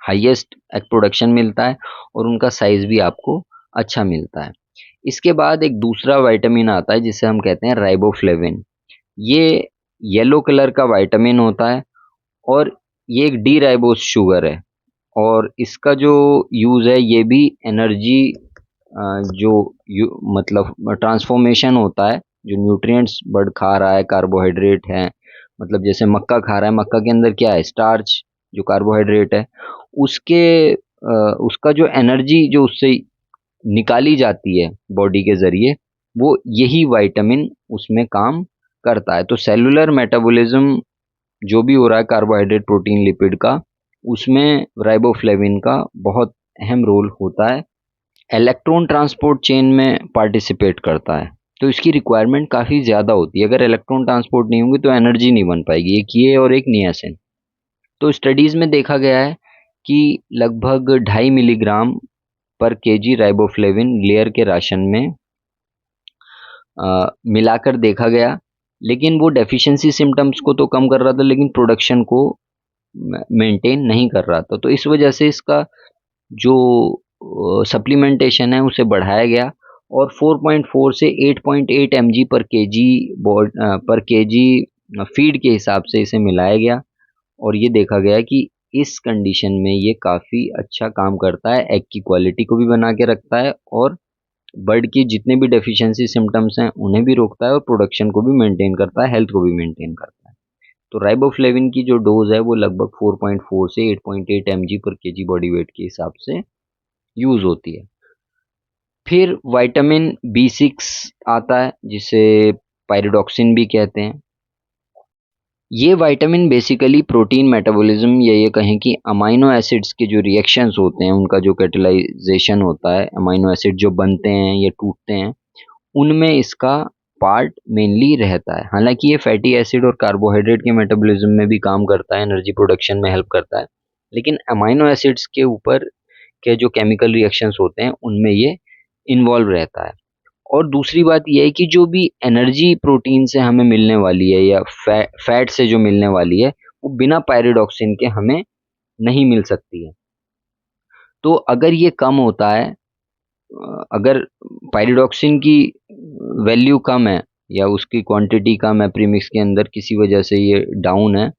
हाईएस्ट एग प्रोडक्शन मिलता है, और उनका साइज भी आपको अच्छा मिलता है। इसके बाद एक दूसरा विटामिन आता है जिसे हम कहते हैं राइबोफ्लेविन। ये येलो कलर का विटामिन होता है और ये एक डी राइबोस शुगर है और इसका जो यूज़ है ये भी एनर्जी जो मतलब ट्रांसफॉर्मेशन होता है, जो न्यूट्रिएंट्स बर्ड खा रहा है, कार्बोहाइड्रेट है, मतलब जैसे मक्का खा रहा है, मक्का के अंदर क्या है, स्टार्च जो कार्बोहाइड्रेट है, उसके उसका जो एनर्जी जो उससे निकाली जाती है बॉडी के ज़रिए, वो यही विटामिन उसमें काम करता है। तो सेलुलर मेटाबॉलिज्म जो भी हो रहा है कार्बोहाइड्रेट, प्रोटीन, लिपिड का, उसमें राइबोफ्लेविन का बहुत अहम रोल होता है। इलेक्ट्रॉन ट्रांसपोर्ट चेन में पार्टिसिपेट करता है, तो इसकी रिक्वायरमेंट काफ़ी ज़्यादा होती है। अगर इलेक्ट्रॉन ट्रांसपोर्ट नहीं होंगे तो एनर्जी नहीं बन पाएगी, एक ये और एक नियासिन। तो स्टडीज़ में देखा गया है कि लगभग 2.5 मिलीग्राम पर केजी राइबोफ्लेविन लेयर के राशन में मिलाकर देखा गया, लेकिन वो डेफिशिएंसी सिम्टम्स को तो कम कर रहा था लेकिन प्रोडक्शन को मेंटेन नहीं कर रहा था। तो इस वजह से इसका जो सप्लीमेंटेशन है उसे बढ़ाया गया और 4.4 से 8.8 mg पर केजी फीड के हिसाब से इसे मिलाया गया और ये देखा गया कि इस कंडीशन में ये काफ़ी अच्छा काम करता है, एग की क्वालिटी को भी बना के रखता है और बर्ड की जितने भी डेफिशिएंसी सिम्टम्स हैं उन्हें भी रोकता है और प्रोडक्शन को भी मेंटेन करता है, हेल्थ को भी मेंटेन करता है। तो राइबोफ्लेविन की जो डोज है वो लगभग 4.4 से 8.8 mg पर केजी बॉडी वेट के हिसाब से यूज़ होती है। फिर विटामिन B6 आता है जिसे पायरिडॉक्सिन भी कहते हैं। ये विटामिन बेसिकली प्रोटीन मेटाबॉलिज्म या ये कहें कि अमाइनो एसिड्स के जो रिएक्शंस होते हैं उनका जो कैटालाइजेशन होता है, अमाइनो एसिड जो बनते हैं या टूटते हैं, उनमें इसका पार्ट मेनली रहता है। हालांकि ये फैटी एसिड और कार्बोहाइड्रेट के मेटाबॉलिज्म में भी काम करता है, एनर्जी प्रोडक्शन में हेल्प करता है, लेकिन अमाइनो एसिड्स के ऊपर के जो केमिकल रिएक्शंस होते हैं उनमें ये इन्वॉल्व रहता है। और दूसरी बात ये है कि जो भी एनर्जी प्रोटीन से हमें मिलने वाली है या फैट से जो मिलने वाली है वो बिना पायरिडॉक्सिन के हमें नहीं मिल सकती है। तो अगर ये कम होता है, अगर पायरिडॉक्सिन की वैल्यू कम है या उसकी क्वांटिटी कम है प्रीमिक्स के अंदर, किसी वजह से ये डाउन है,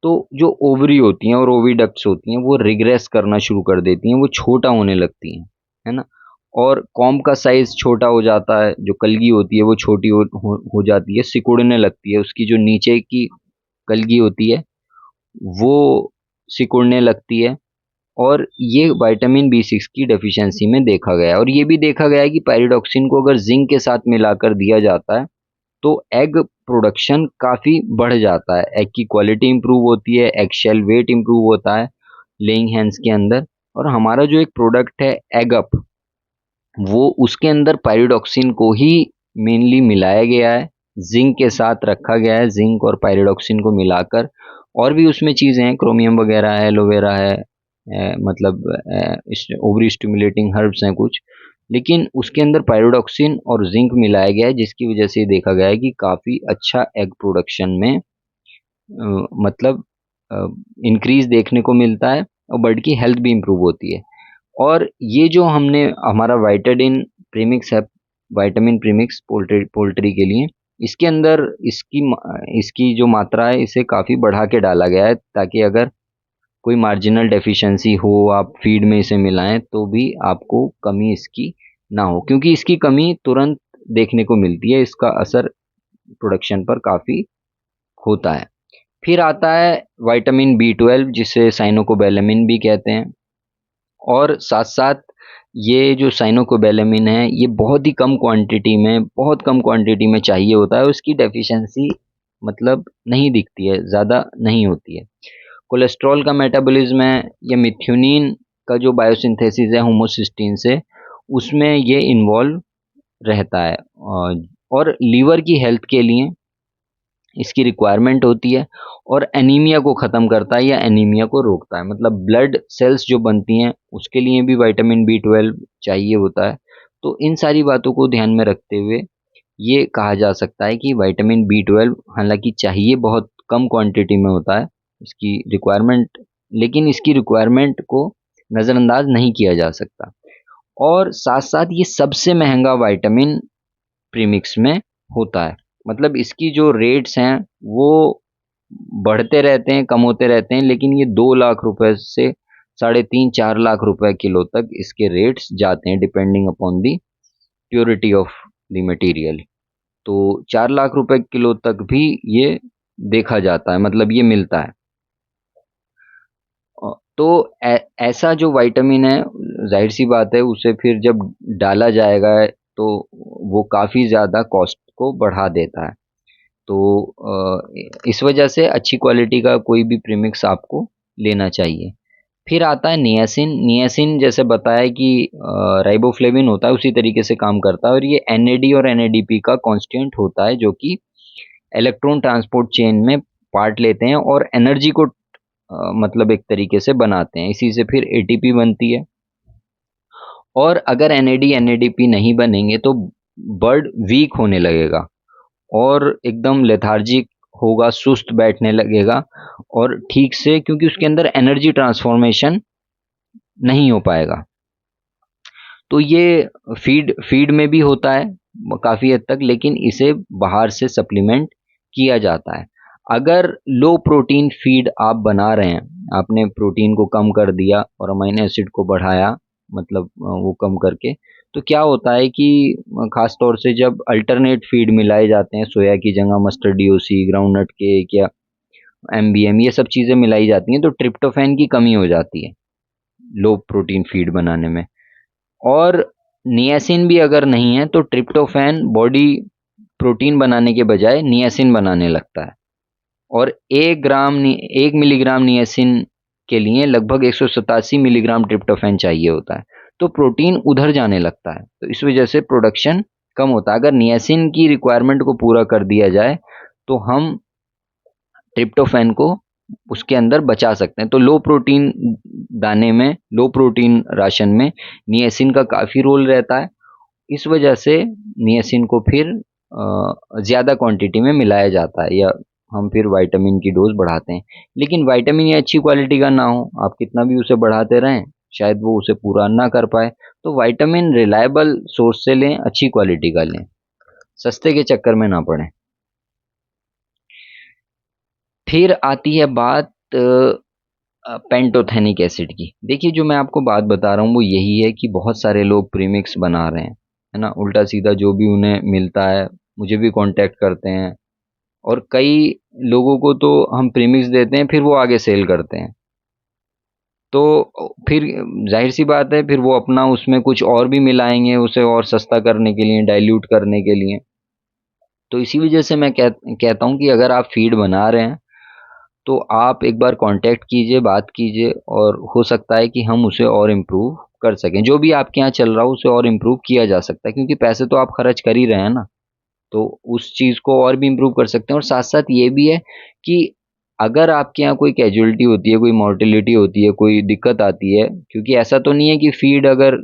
तो जो ओवरी होती हैं और ओविडक्ट्स होती हैं वो रिग्रेस करना शुरू कर देती हैं, वो छोटा होने लगती हैं, है ना। और कॉम्ब का साइज छोटा हो जाता है, जो कलगी होती है वो छोटी हो जाती है, सिकुड़ने लगती है, उसकी जो नीचे की कलगी होती है वो सिकुड़ने लगती है। और ये विटामिन B6 की डेफिशिएंसी में देखा गया है। और ये भी देखा गया है कि पायरिडॉक्सिन को अगर जिंक के साथ मिलाकर दिया जाता है तो एग प्रोडक्शन काफ़ी बढ़ जाता है, एग की क्वालिटी इंप्रूव होती है, एग शेल वेट इंप्रूव होता है लेइंग हैंस के अंदर। और हमारा जो एक प्रोडक्ट है एग अप, वो उसके अंदर पायरिडॉक्सिन को ही मेनली मिलाया गया है, जिंक के साथ रखा गया है, जिंक और पायरिडॉक्सिन को मिलाकर। और भी उसमें चीज़ें हैं, क्रोमियम वगैरह है, एलोवेरा है, मतलब ओवरी स्टिमुलेटिंग हर्ब्स हैं कुछ, लेकिन उसके अंदर पायरिडॉक्सिन और जिंक मिलाया गया है जिसकी वजह से देखा गया है कि काफ़ी अच्छा एग प्रोडक्शन में मतलब इंक्रीज देखने को मिलता है और बर्ड की हेल्थ भी इम्प्रूव होती है। और ये जो हमने हमारा वाइटाडिन प्रीमिक्स है, विटामिन प्रीमिक्स पोल्ट्री पोल्ट्री के लिए, इसके अंदर इसकी जो मात्रा है इसे काफ़ी बढ़ा के डाला गया है ताकि अगर कोई मार्जिनल डेफिशिएंसी हो, आप फीड में इसे मिलाएं तो भी आपको कमी इसकी ना हो, क्योंकि इसकी कमी तुरंत देखने को मिलती है, इसका असर प्रोडक्शन पर काफ़ी होता है। फिर आता है विटामिन B12 जिसे साइनोकोबैलेमिन भी कहते हैं। और साथ-साथ ये जो साइनोकोबैलेमिन है ये बहुत ही कम क्वांटिटी में, बहुत कम क्वांटिटी में चाहिए होता है, उसकी डेफिशिएंसी मतलब नहीं दिखती है, ज़्यादा नहीं होती है। कोलेस्ट्रॉल का मेटाबॉलिज्म है या मिथ्योनिन का जो बायोसिंथेसिस है होमोसिस्टीन से, उसमें ये इन्वॉल्व रहता है। और लीवर की हेल्थ के लिए इसकी रिक्वायरमेंट होती है और एनीमिया को ख़त्म करता है या एनीमिया को रोकता है, मतलब ब्लड सेल्स जो बनती हैं उसके लिए भी विटामिन B12 चाहिए होता है। तो इन सारी बातों को ध्यान में रखते हुए ये कहा जा सकता है कि विटामिन B12 हालांकि चाहिए बहुत कम क्वांटिटी में होता है इसकी रिक्वायरमेंट, लेकिन इसकी रिक्वायरमेंट को नज़रअंदाज नहीं किया जा सकता। और साथ साथ ये सबसे महंगा विटामिन प्रीमिक्स में होता है। मतलब इसकी जो रेट्स हैं वो बढ़ते रहते हैं, कम होते रहते हैं, लेकिन ये 2 लाख रुपए से 3.5-4 लाख रुपए किलो तक इसके रेट्स जाते हैं, depending upon the purity of the material. तो 4 लाख रुपए किलो तक भी ये देखा जाता है, मतलब ये मिलता है। तो ऐसा जो विटामिन है, जाहिर सी बात है उसे फिर जब डाला जाएगा तो वो काफ़ी ज़्यादा कॉस्ट को बढ़ा देता है। तो इस वजह से अच्छी क्वालिटी का कोई भी प्रीमिक्स आपको लेना चाहिए। फिर आता है नियासिन। नियासिन जैसे बताया कि राइबोफ्लेविन होता है, उसी तरीके से काम करता है, और ये एनएडी और एनएडीपी का कांस्टेंट होता है जो कि इलेक्ट्रॉन ट्रांसपोर्ट चेन में पार्ट लेते हैं और एनर्जी को मतलब एक तरीके से बनाते हैं। इसी से फिर एटीपी बनती है। और अगर एनएडी एनएडीपी नहीं बनेंगे तो बर्ड वीक होने लगेगा और एकदम लेथार्जिक होगा, सुस्त बैठने लगेगा, और ठीक से, क्योंकि उसके अंदर एनर्जी ट्रांसफॉर्मेशन नहीं हो पाएगा। तो ये फीड फीड में भी होता है काफ़ी हद तक, लेकिन इसे बाहर से सप्लीमेंट किया जाता है। अगर लो प्रोटीन फीड आप बना रहे हैं, आपने प्रोटीन को कम कर दिया और अमीनो एसिड को बढ़ाया, मतलब वो कम करके, तो क्या होता है कि खास तौर से जब अल्टरनेट फीड मिलाए जाते हैं, सोया की जगह मस्टर्ड डीओसी, ग्राउंडनट केक या एमबीएम, ये सब चीज़ें मिलाई जाती हैं, तो ट्रिप्टोफैन की कमी हो जाती है लो प्रोटीन फीड बनाने में। और नियासिन भी अगर नहीं है तो ट्रिप्टोफैन बॉडी प्रोटीन बनाने के बजाय नियासिन बनाने लगता है, और 1 मिलीग्राम नियासिन के लिए लगभग 187 मिलीग्राम ट्रिप्टोफैन चाहिए होता है। तो प्रोटीन उधर जाने लगता है, तो इस वजह से प्रोडक्शन कम होता है। अगर नियासिन की रिक्वायरमेंट को पूरा कर दिया जाए तो हम ट्रिप्टोफैन को उसके अंदर बचा सकते हैं। तो लो प्रोटीन दाने में, लो प्रोटीन राशन में नियासिन का काफ़ी रोल रहता है। इस वजह से नियासिन को फिर ज़्यादा क्वांटिटी में मिलाया जाता है, या हम फिर विटामिन की डोज बढ़ाते हैं। लेकिन विटामिन ये अच्छी क्वालिटी का ना हो, आप कितना भी उसे बढ़ाते रहें, शायद वो उसे पूरा ना कर पाए। तो विटामिन रिलायबल सोर्स से लें, अच्छी क्वालिटी का लें, सस्ते के चक्कर में ना पड़ें। फिर आती है बात पेंटोथेनिक एसिड की। देखिए, जो मैं आपको बात बता रहा हूँ वो यही है कि बहुत सारे लोग प्रीमिक्स बना रहे हैं, है ना, उल्टा सीधा जो भी उन्हें मिलता है, मुझे भी कांटेक्ट करते हैं, और कई लोगों को तो हम प्रीमिक्स देते हैं, फिर वो आगे सेल करते हैं। तो फिर जाहिर सी बात है, फिर वो अपना उसमें कुछ और भी मिलाएंगे उसे और सस्ता करने के लिए, डाइल्यूट करने के लिए। तो इसी वजह से मैं कहता हूँ कि अगर आप फीड बना रहे हैं तो आप एक बार कांटेक्ट कीजिए, बात कीजिए, और हो सकता है कि हम उसे और इम्प्रूव कर सकें। जो भी आपके यहाँ चल रहा हो उसे और इम्प्रूव किया जा सकता है, क्योंकि पैसे तो आप खर्च कर ही रहे हैं ना, तो उस चीज़ को और भी इम्प्रूव कर सकते हैं। और साथ साथ ये भी है कि अगर आपके यहाँ कोई कैजुअलिटी होती है, कोई मोर्टेलिटी होती है, कोई दिक्कत आती है, क्योंकि ऐसा तो नहीं है कि फीड अगर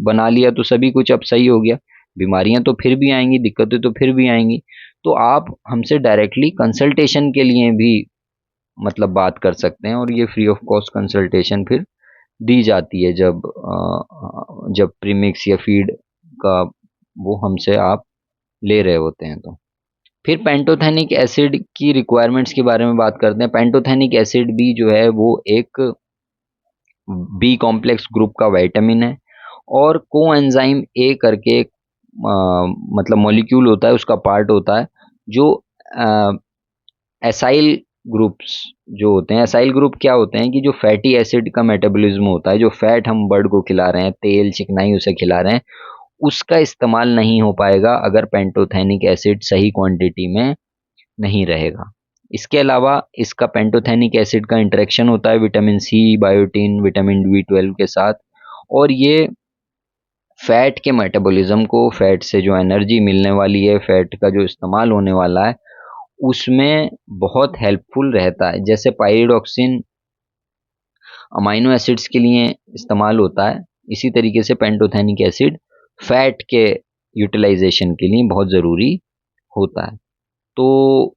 बना लिया तो सभी कुछ अब सही हो गया, बीमारियां तो फिर भी आएंगी, दिक्कतें तो फिर भी आएंगी। तो आप हमसे डायरेक्टली कंसल्टेशन के लिए भी मतलब बात कर सकते हैं, और ये फ्री ऑफ कॉस्ट कंसल्टेशन फिर दी जाती है जब प्रीमिक्स या फीड का वो हमसे आप ले रहे होते हैं। तो फिर पेंटोथेनिक एसिड की रिक्वायरमेंट्स के बारे में बात करते हैं। पेंटोथेनिक एसिड भी जो है वो एक बी कॉम्प्लेक्स ग्रुप का विटामिन है, और कोएंजाइम ए करके एक मतलब मॉलिक्यूल होता है, उसका पार्ट होता है, जो एसाइल ग्रुप्स जो होते हैं। एसाइल ग्रुप क्या होते हैं कि जो फैटी एसिड का मेटाबॉलिज्म होता है, जो फैट हम बर्ड को खिला रहे हैं, तेल चिकनाई उसे खिला रहे हैं, उसका इस्तेमाल नहीं हो पाएगा अगर पेंटोथेनिक एसिड सही क्वांटिटी में नहीं रहेगा। इसके अलावा इसका पेंटोथेनिक एसिड का इंटरेक्शन होता है vitamin C, biotin, vitamin B 12 के साथ, और ये फैट के मेटाबॉलिज्म को, फैट से जो एनर्जी मिलने वाली है, फैट का जो इस्तेमाल होने वाला है, उसमें बहुत हेल्पफुल रहता है। जैसे पायरिडॉक्सिन अमाइनो एसिड्स के लिए इस्तेमाल होता है, इसी तरीके से पेंटोथेनिक एसिड फैट के यूटिलाइजेशन के लिए बहुत ज़रूरी होता है। तो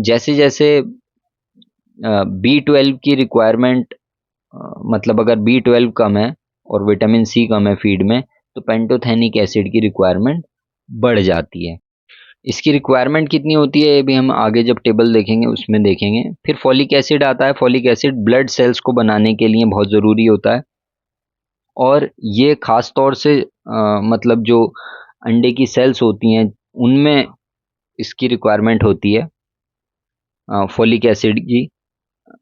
जैसे जैसे बी 12 की रिक्वायरमेंट, मतलब अगर बी 12 कम है और विटामिन सी कम है फीड में, तो पेंटोथेनिक एसिड की रिक्वायरमेंट बढ़ जाती है। इसकी रिक्वायरमेंट कितनी होती है ये भी हम आगे जब टेबल देखेंगे उसमें देखेंगे। फिर फॉलिक एसिड आता है। फॉलिक एसिड ब्लड सेल्स को बनाने के लिए बहुत ज़रूरी होता है, और ये खास तौर से मतलब जो अंडे की सेल्स होती हैं उनमें इसकी रिक्वायरमेंट होती है फॉलिक एसिड की।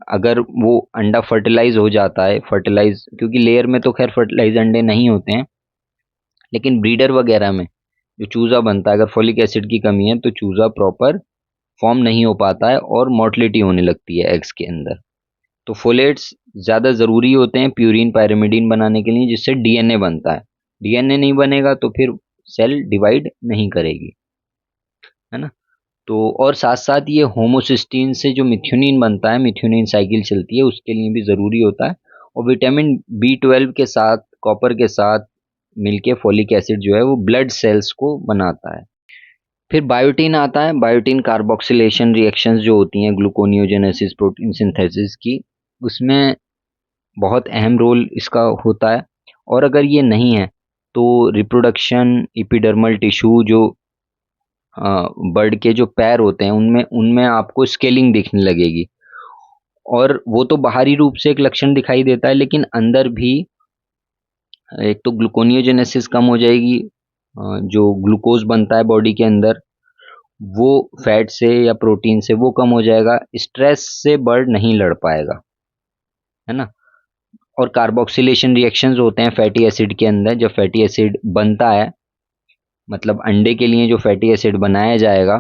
अगर वो अंडा फर्टिलाइज हो जाता है, फर्टिलाइज क्योंकि लेयर में तो खैर फर्टिलाइज अंडे नहीं होते हैं, लेकिन ब्रीडर वगैरह में जो चूज़ा बनता है, अगर फॉलिक एसिड की कमी है तो चूज़ा प्रॉपर फॉर्म नहीं हो पाता है और मोर्टलिटी होने लगती है एग्स के अंदर। तो फोलेट्स ज़्यादा ज़रूरी होते हैं प्यूरिन पायरिमिडीन बनाने के लिए, जिससे डीएनए बनता है। डीएनए नहीं बनेगा तो फिर सेल डिवाइड नहीं करेगी, है ना। तो और साथ साथ ये होमोसिस्टीन से जो मिथ्योनिन बनता है, मिथ्योनिन साइकिल चलती है, उसके लिए भी ज़रूरी होता है। और विटामिन B12 के साथ, कॉपर के साथ मिलके फॉलिक एसिड जो है वो ब्लड सेल्स को बनाता है। फिर बायोटीन आता है। बायोटीन कार्बोक्सिलेशन रिएक्शंस जो होती हैं ग्लूकोनियोजेनेसिस प्रोटीन सिंथेसिस की, उसमें बहुत अहम रोल इसका होता है। और अगर ये नहीं है तो रिप्रोडक्शन, एपिडर्मल टिश्यू जो बर्ड के जो पैर होते हैं उनमें उनमें आपको स्केलिंग दिखने लगेगी। और वो तो बाहरी रूप से एक लक्षण दिखाई देता है, लेकिन अंदर भी एक तो ग्लूकोनियोजेनेसिस कम हो जाएगी, जो ग्लूकोज बनता है बॉडी के अंदर वो फैट से या प्रोटीन से वो कम हो जाएगा। स्ट्रेस से बर्ड नहीं लड़ पाएगा, है ना। और कार्बोक्सिलेशन रिएक्शंस होते हैं फैटी एसिड के अंदर। जब फैटी एसिड बनता है, मतलब अंडे के लिए जो फैटी एसिड बनाया जाएगा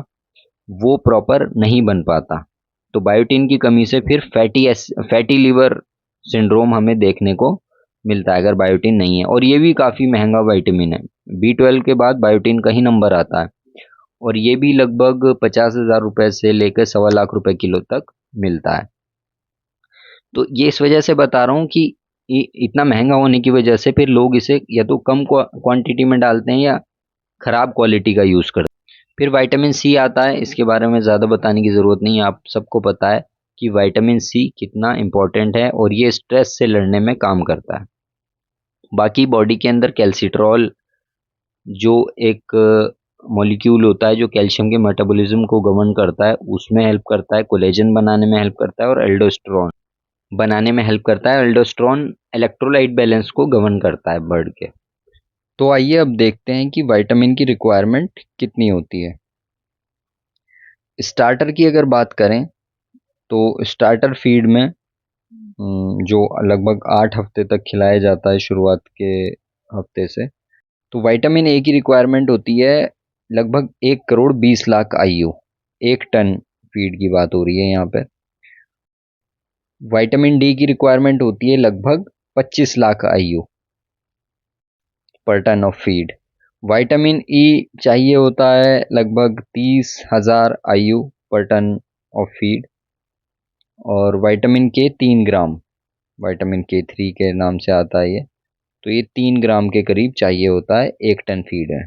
वो प्रॉपर नहीं बन पाता। तो बायोटीन की कमी से फिर फैटी लिवर सिंड्रोम हमें देखने को मिलता है अगर बायोटीन नहीं है। और ये भी काफ़ी महंगा विटामिन है। B12 के बाद बायोटीन का ही नंबर आता है, और ये भी लगभग 50,000 रुपए से लेकर 1.25 लाख रुपए किलो तक मिलता है। तो ये इस वजह से बता रहा हूँ कि इतना महंगा होने की वजह से फिर लोग इसे या तो कम क्वांटिटी में डालते हैं या खराब क्वालिटी का यूज़ करते हैं। फिर विटामिन सी आता है। इसके बारे में ज़्यादा बताने की ज़रूरत नहीं है, आप सबको पता है कि विटामिन सी कितना इम्पोर्टेंट है, और ये स्ट्रेस से लड़ने में काम करता है। बाकी बॉडी के अंदर कैल्सिट्रॉल जो एक मॉलिक्यूल होता है जो कैल्शियम के मेटाबॉलिज्म को गवर्न करता है, उसमें हेल्प करता है, कोलेजन बनाने में हेल्प करता है, और एल्डोस्टेरोन बनाने में हेल्प करता है। एल्डोस्टेरोन इलेक्ट्रोलाइट बैलेंस को गवर्न करता है बर्ड के। तो आइए अब देखते हैं कि विटामिन की रिक्वायरमेंट कितनी होती है। स्टार्टर की अगर बात करें तो स्टार्टर फीड में जो लगभग 8 हफ्ते तक खिलाया जाता है शुरुआत के हफ्ते से, तो विटामिन ए की रिक्वायरमेंट होती है लगभग 1,20,00,000 IU। 1 टन फीड की बात हो रही है यहाँ पे। विटामिन डी की रिक्वायरमेंट होती है लगभग 25 lakh IU per ton of feed. Vitamin E चाहिए होता है लगभग 30,000 IU per ton of feed. और विटामिन के 3 ग्राम, विटामिन K3 के नाम से आता है ये, तो ये 3 ग्राम के करीब चाहिए होता है 1 टन फीड है।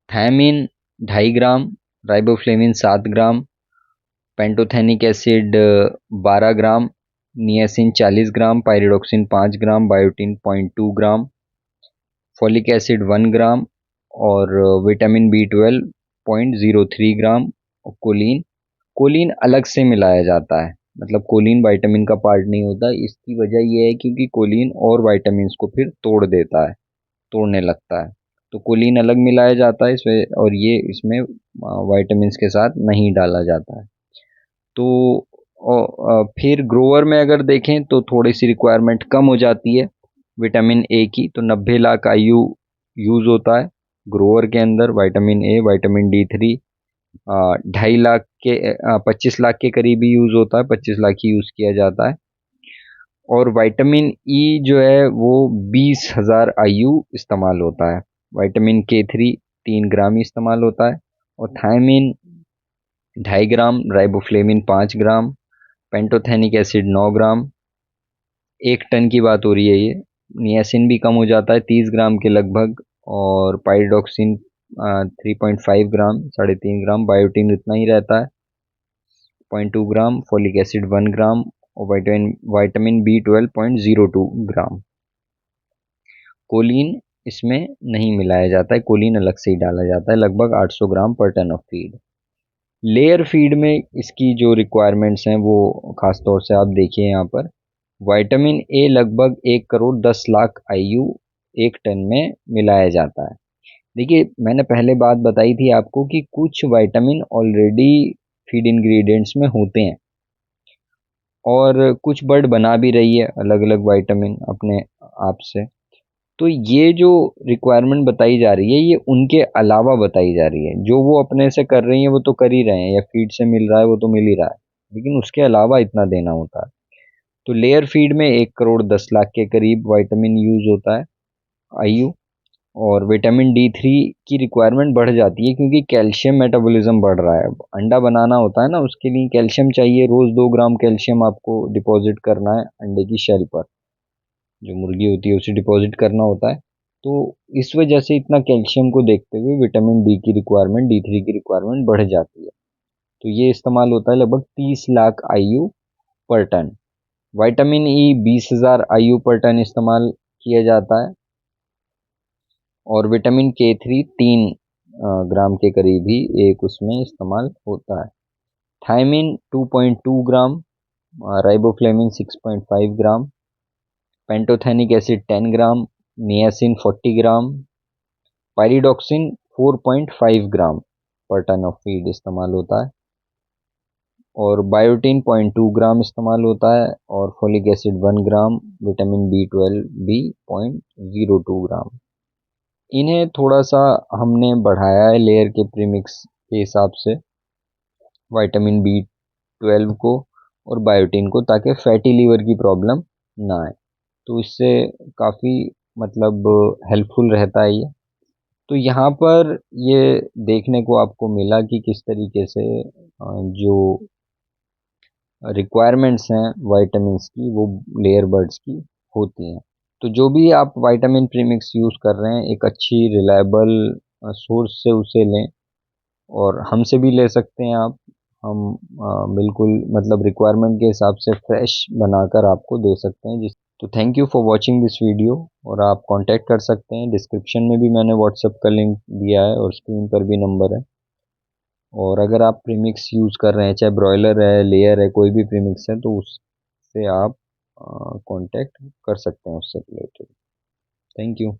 थायमिन 2.5 ग्राम, राइबोफ्लेविन 7 ग्राम, पेंटोथेनिक एसिड 12 ग्राम, नियासिन 40 ग्राम, पायरिडोक्सिन 5 ग्राम, बायोटीन 0.2 ग्राम, फॉलिक एसिड 1 ग्राम, और विटामिन B12 0.03 ग्राम, और कोलिन कोलिन अलग से मिलाया जाता है। मतलब कोलिन विटामिन का पार्ट नहीं होता। इसकी वजह यह है क्योंकि कोलिन और विटामिन्स को फिर तोड़ने लगता है। तो कोलिन अलग मिलाया जाता है इसमें, और ये इसमें विटामिन्स के साथ नहीं डाला जाता है। तो फिर ग्रोअर में अगर देखें तो थोड़ी सी रिक्वायरमेंट कम हो जाती है विटामिन ए की। तो 90 लाख IU यूज़ होता है ग्रोअर के अंदर विटामिन ए। विटामिन D3 2.5 लाख के 25 लाख के करीब ही यूज़ होता है, 25 लाख ही यूज़ किया जाता है। और विटामिन ई जो है वो 20,000 IU इस्तेमाल होता है। विटामिन K3 3 ग्राम ही इस्तेमाल होता है। और थायमिन 2.5 ग्राम, राइबोफ्लेविन 5 ग्राम, पेंटोथेनिक एसिड 9 ग्राम। 1 टन की बात हो रही है ये। नियासिन भी कम हो जाता है 30 ग्राम के लगभग, और पायरिडोक्सिन 3.5 ग्राम, 3.5 ग्राम, बायोटीन उतना ही रहता है 0.2 ग्राम, फॉलिक एसिड 1 ग्राम, और विटामिन B12 0.02 ग्राम। कोलिन इसमें नहीं मिलाया जाता है, कोलिन अलग से ही डाला जाता है, लगभग 800 gram per ton of feed. Layer feed में इसकी जो रिक्वायरमेंट्स हैं वो खास तौर से आप देखिए यहाँ पर, विटामिन ए लगभग 1 करोड़ 10 लाख IU एक टन में मिलाया जाता है। देखिए, मैंने पहले बात बताई थी आपको कि कुछ विटामिन ऑलरेडी फीड इंग्रेडिएंट्स में होते हैं और कुछ बर्ड बना भी रही है अलग अलग विटामिन अपने आप से। तो ये जो रिक्वायरमेंट बताई जा रही है ये उनके अलावा बताई जा रही है। जो वो अपने से कर रही हैं वो तो कर ही रहे हैं, या फीड से मिल रहा है वो तो मिल ही रहा है, लेकिन उसके अलावा इतना देना होता है। तो लेयर फीड में 1 करोड़ 10 लाख के करीब विटामिन यूज होता है, IU। और विटामिन D3 की रिक्वायरमेंट बढ़ जाती है क्योंकि कैल्शियम मेटाबॉलिज्म बढ़ रहा है। अंडा बनाना होता है ना, उसके लिए कैल्शियम चाहिए। रोज 2 ग्राम कैल्शियम आपको डिपॉजिट करना है अंडे की शेल पर, जो मुर्गी होती है उसे डिपॉजिट करना होता है। तो इस वजह से इतना कैल्शियम को देखते हुए विटामिन डी की रिक्वायरमेंट, D3 की रिक्वायरमेंट बढ़ जाती है। तो ये इस्तेमाल होता है लगभग 30 lakh IU per ton. Vitamin E 20,000 IU per ton इस्तेमाल किया जाता है। और विटामिन K3 3 ग्राम के करीब ही एक उसमें इस्तेमाल होता है। Thiamine 2.2 gram, riboflavin 6.5 gram, pantothenic acid 10 gram, niacin 40 gram, pyridoxine 4.5 gram per ton of feed इस्तेमाल होता है। और बायोटीन 0.2 ग्राम इस्तेमाल होता है, और फोलिक एसिड 1 ग्राम, विटामिन B12 भी 0.02 ग्राम। इन्हें थोड़ा सा हमने बढ़ाया है लेयर के प्रीमिक्स के हिसाब से, विटामिन B12 को और बायोटीन को, ताकि फैटी लीवर की प्रॉब्लम ना आए। तो इससे काफ़ी मतलब हेल्पफुल रहता है ये। तो यहाँ पर ये देखने को आपको मिला कि किस तरीके से जो रिक्वायरमेंट्स हैं विटामिन्स की वो लेयर बर्ड्स की होती हैं। तो जो भी आप विटामिन प्रीमिक्स यूज़ कर रहे हैं, एक अच्छी रिलायबल सोर्स से उसे लें, और हमसे भी ले सकते हैं आप। हम बिल्कुल मतलब रिक्वायरमेंट के हिसाब से फ्रेश बनाकर आपको दे सकते हैं। जिस तो thank you for watching this video. और आप कांटेक्ट कर सकते हैं, डिस्क्रिप्शन में भी मैंने व्हाट्सएप का लिंक दिया है और स्क्रीन पर भी नंबर है। और अगर आप प्रीमिक्स यूज़ कर रहे हैं, चाहे ब्रॉयलर है, लेयर है, कोई भी प्रीमिक्स है, तो उससे आप कांटेक्ट कर सकते हैं उससे रिलेटेड। Thank you.